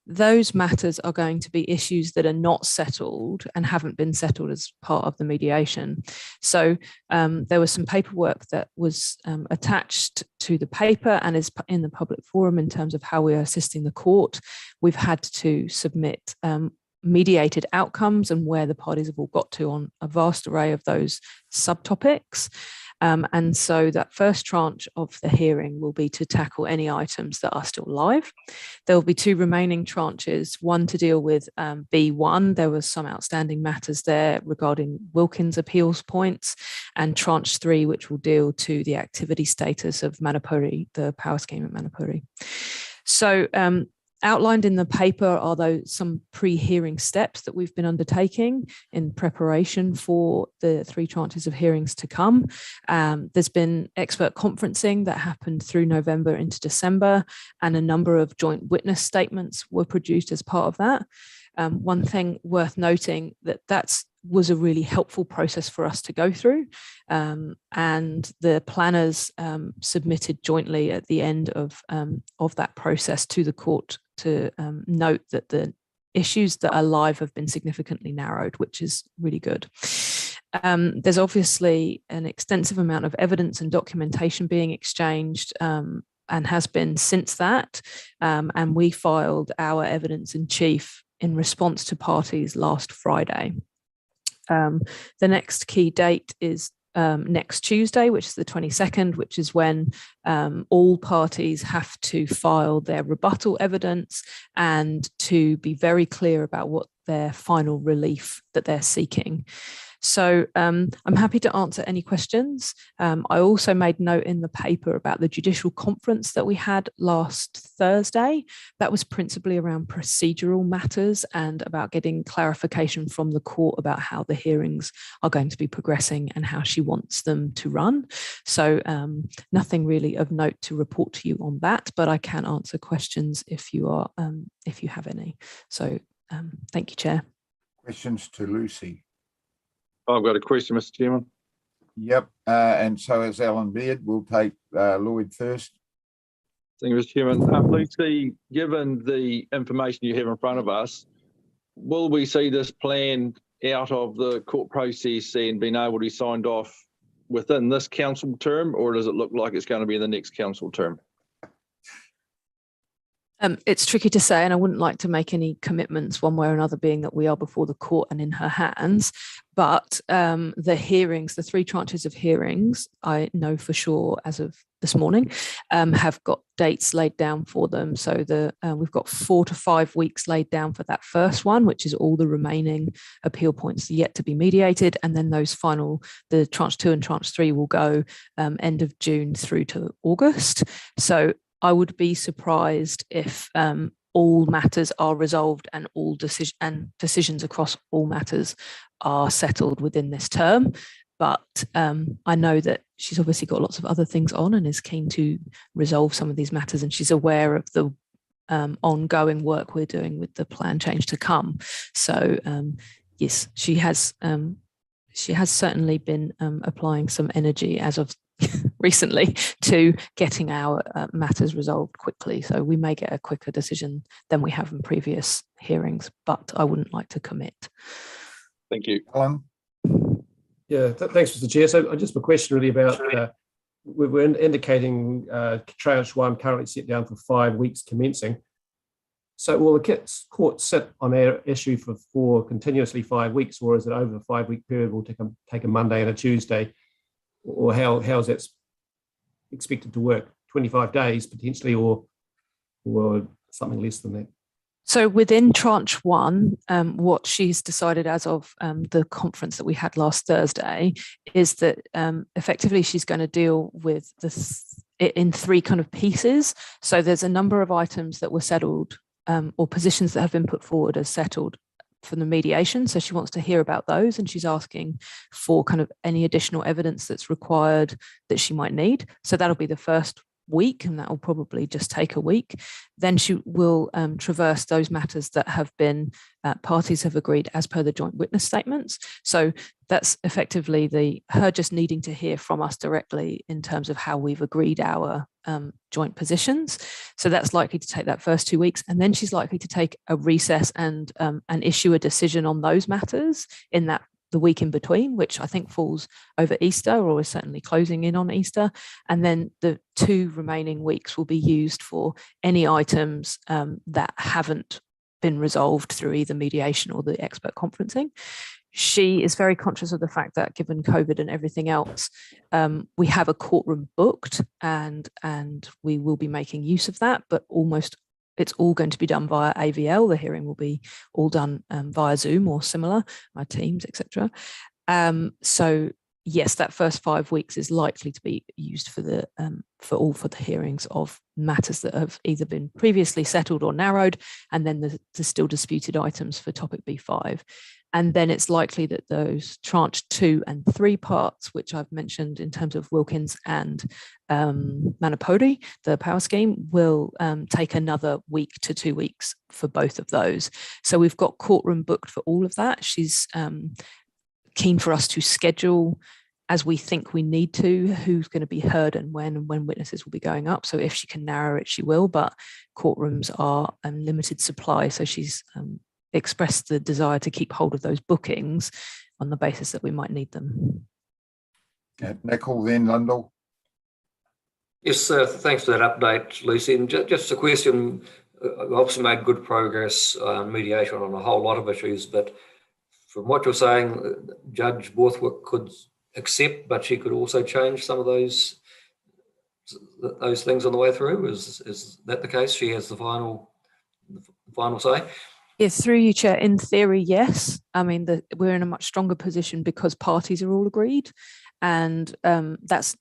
those matters are going to be issues that are not settled and haven't been settled as part of the mediation. So there was some paperwork that was attached to the paper and is in the public forum in terms of how we are assisting the court. We've had to submit mediated outcomes and where the parties have all got to on a vast array of those subtopics. And so that first tranche of the hearing will be to tackle any items that are still live. There will be 2 remaining tranches, one to deal with B1. There was some outstanding matters there regarding Wilkins appeals points, and tranche 3, which will deal to the activity status of Manapuri, the power scheme at Manapuri. So outlined in the paper are those some pre-hearing steps that we've been undertaking in preparation for the 3 tranches of hearings to come. There's been expert conferencing that happened through November into December, and a number of joint witness statements were produced as part of that. One thing worth noting that was a really helpful process for us to go through, and the planners submitted jointly at the end of that process to the court to note that the issues that are live have been significantly narrowed, which is really good. There's obviously an extensive amount of evidence and documentation being exchanged, and has been since that, and we filed our evidence in chief in response to parties last Friday. The next key date is next Tuesday, which is the 22nd, which is when all parties have to file their rebuttal evidence and to be very clear about what their final relief that they're seeking. So I'm happy to answer any questions. I also made note in the paper about the judicial conference that we had last Thursday. That was principally around procedural matters and about getting clarification from the court about how the hearings are going to be progressing and how she wants them to run. So nothing really of note to report to you on that, but I can answer questions if you have any. So thank you, Chair. Questions to Lucy? I've got a question, Mr. Chairman. Yep, and so is Alan Beard. We'll take Lloyd first. Thank you, Mr. Chairman. Lucy, given the information you have in front of us, will we see this plan out of the court process and being able to be signed off within this council term, or does it look like it's going to be in the next council term? It's tricky to say, and I wouldn't like to make any commitments one way or another, being that we are before the court and in her hands. But the hearings, the 3 tranches of hearings, I know for sure as of this morning, have got dates laid down for them. So we've got 4 to 5 weeks laid down for that first one, which is all the remaining appeal points yet to be mediated. And then those the tranche 2 and tranche 3 will go end of June through to August. So I would be surprised if all matters are resolved and all decisions across all matters are settled within this term. but I know that she's obviously got lots of other things on and is keen to resolve some of these matters, and she's aware of the ongoing work we're doing with the plan change to come. So yes, she has certainly been applying some energy as of recently to getting our matters resolved quickly. So we may get a quicker decision than we have in previous hearings, but I wouldn't like to commit. Thank you. Alan? Yeah, thanks, Mr. Chair. So just a question really about, we're indicating tranche 1 currently set down for 5 weeks commencing. So will the court sit on their issue for continuously 5 weeks, or is it over a 5-week period? We'll take a Monday and a Tuesday, or how is that expected to work? 25 days potentially, or something less than that? So within tranche 1, what she's decided as of the conference that we had last Thursday is that effectively she's going to deal with this in 3 kind of pieces. So there's a number of items that were settled, or positions that have been put forward as settled from the mediation. So she wants to hear about those, and she's asking for kind of any additional evidence that's required that she might need. So that'll be the first week, and that will probably just take a week. Then she will traverse those matters that have been parties have agreed as per the joint witness statements. So that's effectively her just needing to hear from us directly in terms of how we've agreed our joint positions. So that's likely to take that first 2 weeks, and then she's likely to take a recess and issue a decision on those matters in the week in between, which I think falls over Easter, or is certainly closing in on Easter. And then the 2 remaining weeks will be used for any items that haven't been resolved through either mediation or the expert conferencing. She is very conscious of the fact that given COVID and everything else, we have a courtroom booked, and we will be making use of that, but it's all going to be done via AVL. The hearing will be all done via Zoom or similar, my Teams, etc. So yes, that first 5 weeks is likely to be used for the hearings of matters that have either been previously settled or narrowed, and then the still disputed items for topic B5. And then it's likely that those tranche 2 and 3 parts, which I've mentioned in terms of Wilkins and Manapodi, the power scheme, will take another week to 2 weeks for both of those. So we've got courtroom booked for all of that. She's keen for us to schedule as we think we need to, who's going to be heard and when witnesses will be going up. So if she can narrow it, she will, but courtrooms are limited supply. So she's expressed the desire to keep hold of those bookings on the basis that we might need them. Nicole, then Lundell. Yes, thanks for that update, Lucy. And just a question, we've obviously made good progress on mediation on a whole lot of issues, but from what you're saying, Judge Borthwick could accept, but she could also change some of those things on the way through. Is that the case? She has the final say? Yeah, through you, Chair. In theory, yes. I mean, we're in a much stronger position because parties are all agreed, and that's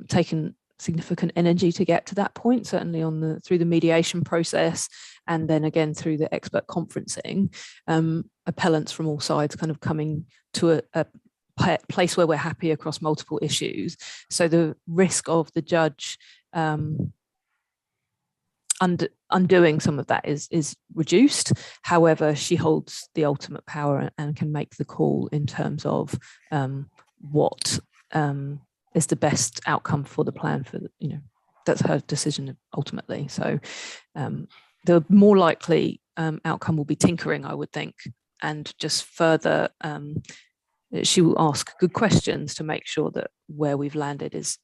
taken significant energy to get to that point, certainly through the mediation process, and then again through the expert conferencing. Appellants from all sides kind of coming to a place where we're happy across multiple issues. So the risk of the judge undoing some of that is reduced. However, she holds the ultimate power and can make the call in terms of what is the best outcome for the plan. That's her decision ultimately. So the more likely outcome will be tinkering, I would think, and just further. She will ask good questions to make sure that where we've landed is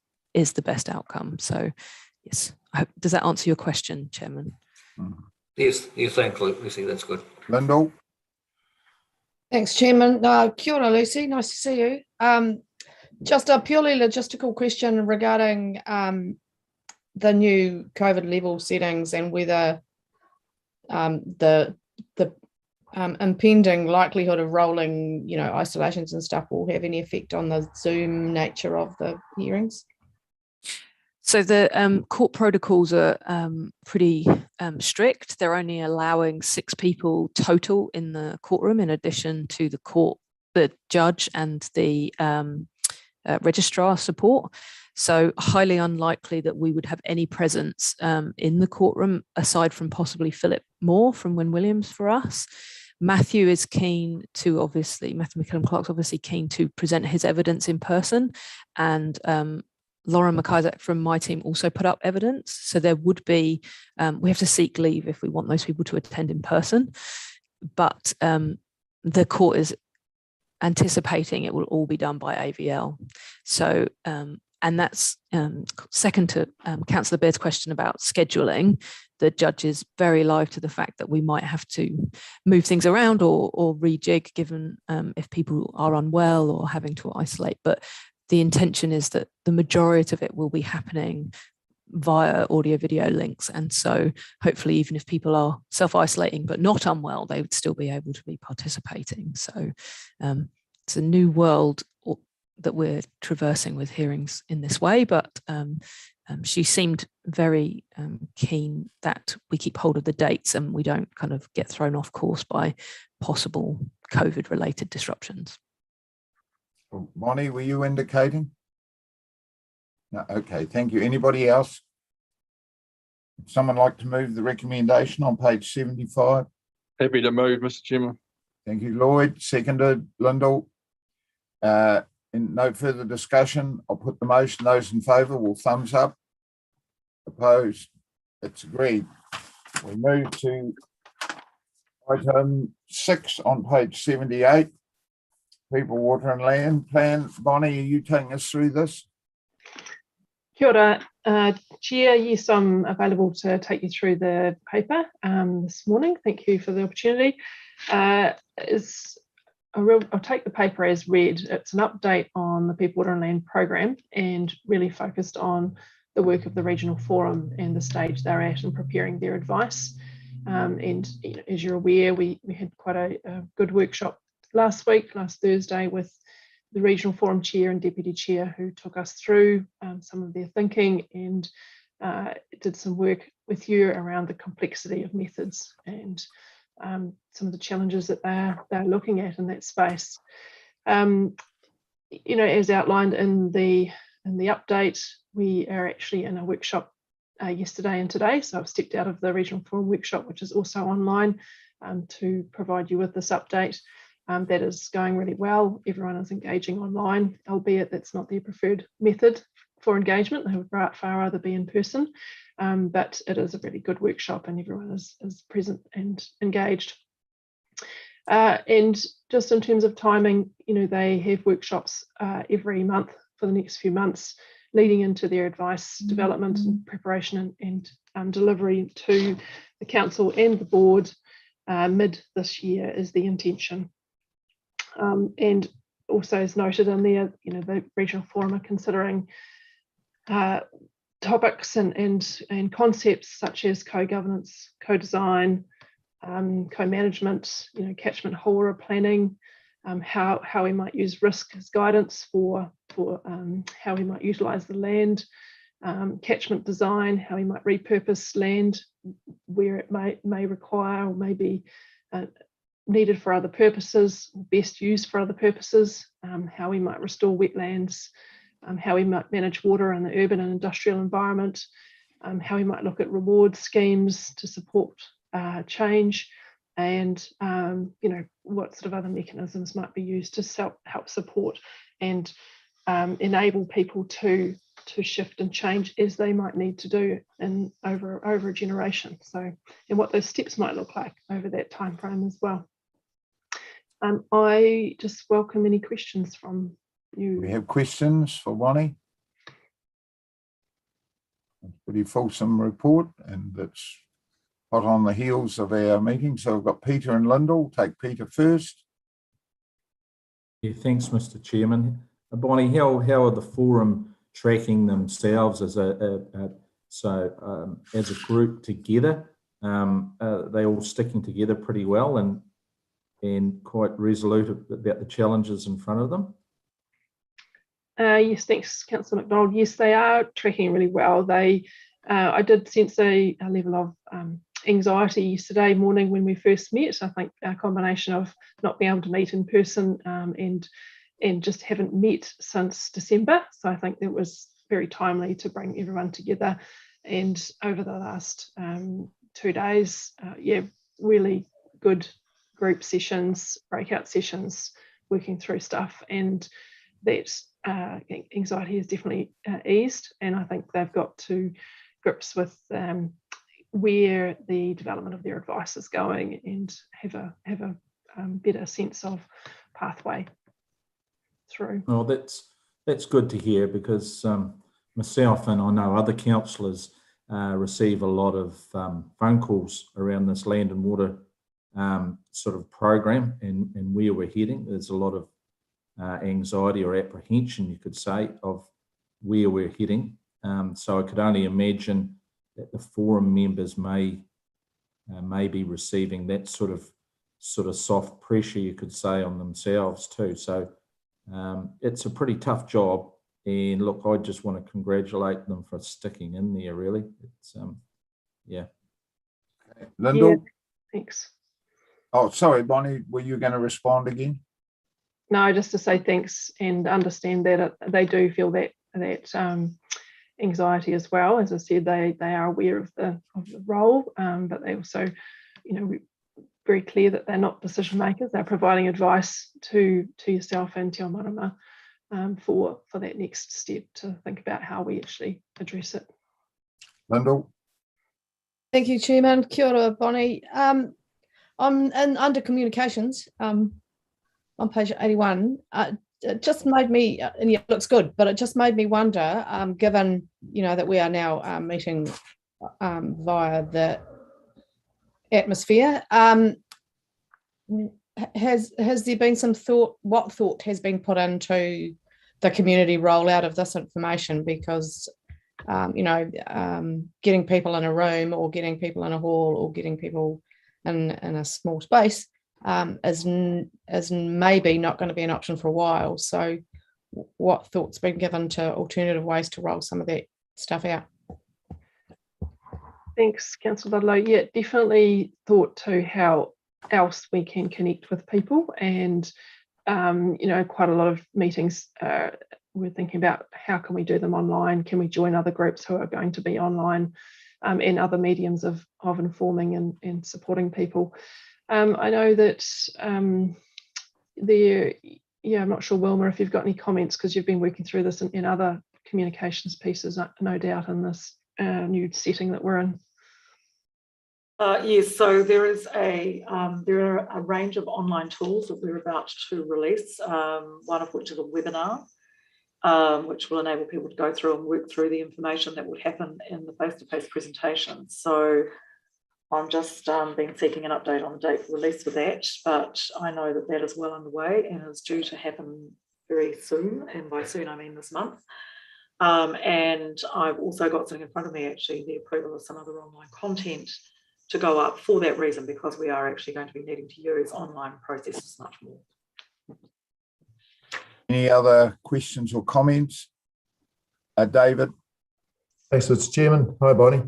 the best outcome. So, yes. Does that answer your question, Chairman? Yes, thanks, Lucy. That's good. Lundell. Thanks, Chairman. Kia ora, Lucy. Nice to see you. Just a purely logistical question regarding the new COVID level settings and whether the impending likelihood of rolling, isolations and stuff will have any effect on the Zoom nature of the hearings. So the court protocols are pretty strict. They're only allowing 6 people total in the courtroom in addition to the court the judge and the registrar support. So highly unlikely that we would have any presence in the courtroom aside from possibly Philip Moore from Wynne Williams for us. Matthew is keen to Matthew McKillop-Clark's obviously keen to present his evidence in person, and Lauren McIsaac from my team also put up evidence. So there would be, we have to seek leave if we want those people to attend in person, but the court is anticipating it will all be done by AVL. So, and that's second to Councillor Baird's question about scheduling. The judge is very alive to the fact that we might have to move things around or rejig given if people are unwell or having to isolate. But the intention is that the majority of it will be happening via audio video links. And so hopefully even if people are self-isolating but not unwell, they would still be able to be participating. So it's a new world that we're traversing with hearings in this way, but she seemed very keen that we keep hold of the dates and we don't kind of get thrown off course by possible COVID-related disruptions. Bonnie, were you indicating? No, okay, thank you. Anybody else? Would someone like to move the recommendation on page 75? Happy to move, Mr. Chairman. Thank you, Lloyd. Seconded, Lyndall. In no further discussion, I'll put the motion. Those in favour will thumbs up. Opposed? It's agreed. We move to item 6 on page 78. People, Water and Land Plan. Bonnie, are you taking us through this? Kia ora, Chair. Yes, I'm available to take you through the paper this morning. Thank you for the opportunity. I'll take the paper as read. It's an update on the People, Water and Land program and really focused on the work of the Regional Forum and the stage they're at in preparing their advice. And you know, as you're aware, we had quite a good workshop last Thursday, with the Regional Forum Chair and Deputy Chair, who took us through some of their thinking and did some work with you around the complexity of methods and some of the challenges that they're looking at in that space. You know, as outlined in the update, we are actually in a workshop yesterday and today. So I've stepped out of the Regional Forum workshop, which is also online, to provide you with this update. That is going really well. Everyone is engaging online, albeit that's not their preferred method for engagement. They would far rather be in person, but it is a really good workshop and everyone is present and engaged. And just in terms of timing, you know, they have workshops every month for the next few months, leading into their advice development and preparation and delivery to the council and the board mid this year is the intention. And also, as noted in there, you know, the Regional Forum are considering topics and concepts such as co-governance, co-design, co-management, you know, catchment holder planning, how we might use risk as guidance for how we might utilise the land, catchment design, how we might repurpose land where it may require or may be needed for other purposes, best used for other purposes, how we might restore wetlands, how we might manage water in the urban and industrial environment, how we might look at reward schemes to support change, and you know, what sort of other mechanisms might be used to help support and enable people to shift and change as they might need to do over a generation. So, and what those steps might look like over that time frame as well. I just welcome any questions from you. We have questions for Bonnie. Pretty fulsome report, and it's hot on the heels of our meeting. So we've got Peter and Lyndall. Take Peter first. Yeah, thanks, Mr. Chairman. Bonnie, how are the forum tracking themselves as as a group together? Are they all sticking together pretty well and quite resolute about the challenges in front of them? Yes, thanks, Councillor McDonald. Yes, they are tracking really well. I did sense a level of anxiety yesterday morning when we first met. I think a combination of not being able to meet in person and just haven't met since December. So I think it was very timely to bring everyone together. And over the last 2 days, really good group sessions, breakout sessions, working through stuff, and that anxiety has definitely eased. And I think they've got to grips with where the development of their advice is going and have a better sense of pathway through. Well, that's good to hear, because myself and I know other councillors receive a lot of phone calls around this land and water sort of program and where we're heading. There's a lot of anxiety or apprehension, you could say, of where we're heading. So I could only imagine that the forum members may be receiving that sort of soft pressure, you could say, on themselves too. So it's a pretty tough job. And look, I just want to congratulate them for sticking in there, really. It's, yeah. Okay. Lyndall? Yeah, thanks. Oh, sorry, Bonnie, were you going to respond again? No, just to say thanks and understand that they do feel that anxiety as well. As I said, they are aware of the role, but they also, very clear that they're not decision makers. They're providing advice to yourself and Te Ao Marama for that next step to think about how we actually address it. Lyndall? Thank you, Chairman. Kia ora, Bonnie. I'm under communications on page 81. It just made me, and yeah, it looks good, but it just made me wonder, given that we are now meeting via the atmosphere, has there been some thought? What thought has been put into the community rollout of this information? Because getting people in a room, or getting people in a hall, or getting people in a small space is maybe not going to be an option for a while. So what thought's been given to alternative ways to roll some of that stuff out? Thanks, Councillor Ludlow. Yeah, definitely thought to how else we can connect with people, and quite a lot of meetings we're thinking about how can we do them online, can we join other groups who are going to be online, and other mediums of informing and supporting people. I know that I'm not sure, Wilma, if you've got any comments, because you've been working through this in other communications pieces, no doubt, in this new setting that we're in. Yes, so there are a range of online tools that we're about to release, one of which is a webinar, which will enable people to go through and work through the information that would happen in the face-to-face presentation. So I'm just been seeking an update on the date for release for that, but I know that that is well underway and is due to happen very soon, and by soon I mean this month. And I've also got sitting in front of me actually the approval of some other online content to go up for that reason, because we are actually going to be needing to use online processes much more. Any other questions or comments? David? Thanks, Mr. Chairman. Hi, Bonnie.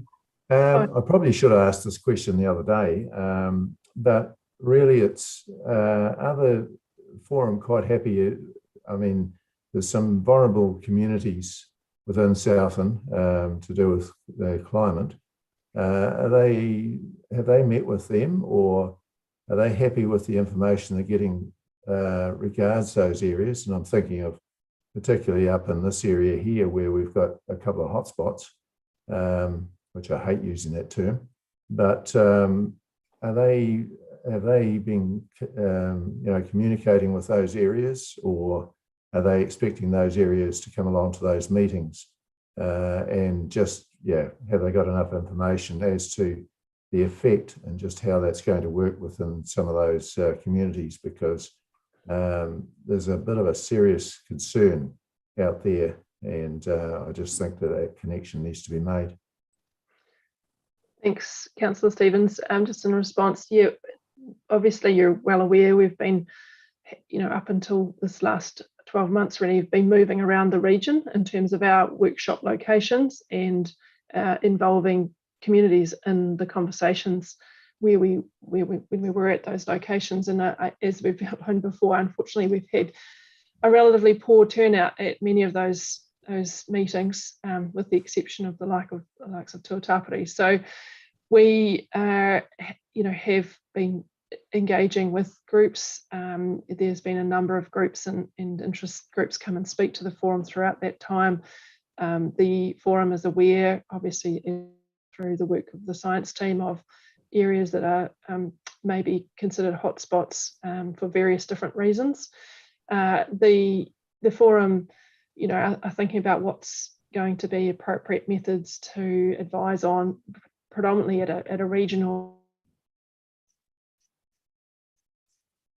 I probably should have asked this question the other day, but really it's, are the forum quite happy? I mean, there's some vulnerable communities within Southern to do with the climate. Have they met with them, or are they happy with the information they're getting regards those areas? And I'm thinking of particularly up in this area here where we've got a couple of hotspots, which I hate using that term, but have they been communicating with those areas, or are they expecting those areas to come along to those meetings? And just, have they got enough information as to the effect and just how that's going to work within some of those communities? Because there's a bit of a serious concern out there, and I just think that connection needs to be made. Thanks, Councillor Stevens. Just in response, obviously you're well aware we've been, up until this last 12 months really, have been moving around the region in terms of our workshop locations and involving communities in the conversations when we were at those locations. And as we've heard before, unfortunately, we've had a relatively poor turnout at many of those meetings, with the exception of the likes of Tuatapere. So we have been engaging with groups. There's been a number of groups and interest groups come and speak to the forum throughout that time. The forum is aware, obviously, through the work of the science team, of areas that are maybe considered hotspots for various different reasons. The forum, are thinking about what's going to be appropriate methods to advise on, predominantly at a regional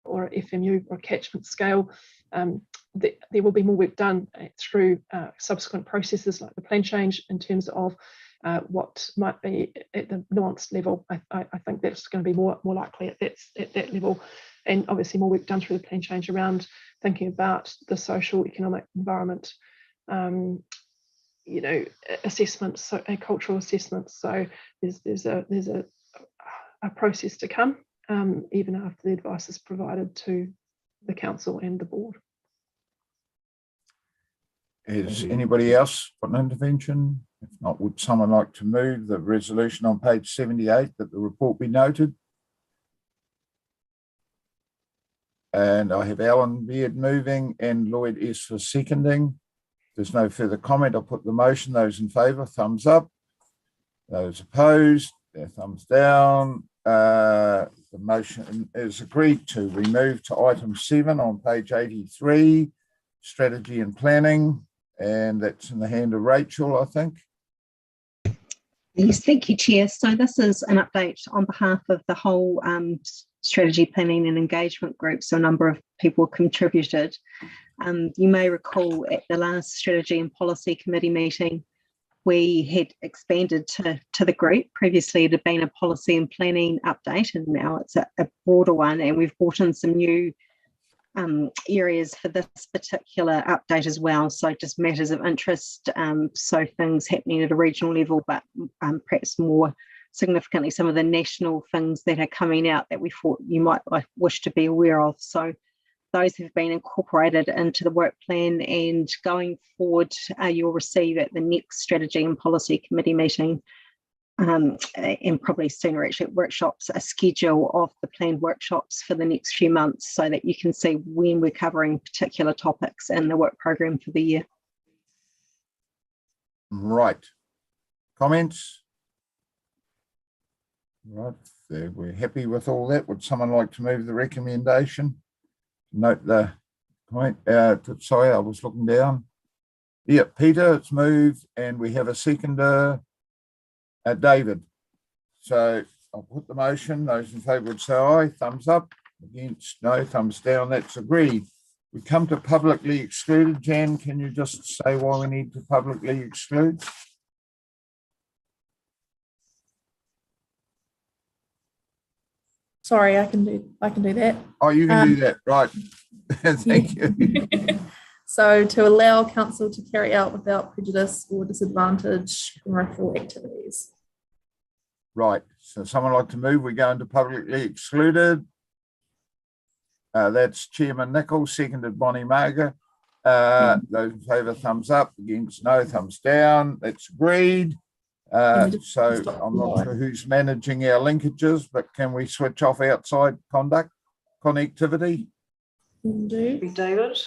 or FMU or catchment scale. There will be more work done through subsequent processes like the plan change in terms of what might be at the nuanced level. I think that's going to be more likely at that level, and obviously more work done through the plan change around thinking about the social, economic environment, assessments, and cultural assessments. So there's a process to come, even after the advice is provided to the council and the board. Is anybody else got an intervention? If not, would someone like to move the resolution on page 78 that the report be noted? And I have Alan Beard moving and Lloyd S for seconding. There's no further comment. I'll put the motion. Those in favour, thumbs up. Those opposed, their thumbs down. The motion is agreed to. We move to item 7 on page 83, strategy and planning. And that's in the hand of Rachel, I think. Yes, thank you, Chair. So this is an update on behalf of the whole strategy planning and engagement group. So a number of people contributed. You may recall at the last strategy and policy committee meeting, we had expanded to the group. Previously, it had been a policy and planning update, and now it's a broader one. And we've brought in some new areas for this particular update as well. So just matters of interest, so things happening at a regional level, but perhaps more significantly, some of the national things that are coming out that we thought you might wish to be aware of. So those have been incorporated into the work plan, and going forward, you'll receive at the next strategy and policy committee meeting, and probably sooner actually at workshops, a schedule of the planned workshops for the next few months so that you can see when we're covering particular topics in the work program for the year. Right. Comments? Right. We're happy with all that. Would someone like to move the recommendation? Note the comment. Sorry, I was looking down. Yeah, Peter, it's moved, and we have a seconder. David. So I'll put the motion. Those in favour would say aye. Thumbs up. Against, no. Thumbs down. That's agreed. We come to publicly excluded. Jan, can you just say why we need to publicly exclude? Sorry, I can do that. Oh, you can do that, right? Thank you. So to allow council to carry out without prejudice or disadvantage commercial activities. Right. So someone like to move, we go into publicly excluded. That's Chairman Nicholl, seconded Bonnie Marga. Those in favour, thumbs up. Against, no. Thumbs down. That's agreed. So I'm not sure who's managing our linkages, but can we switch off outside connectivity? Do. David.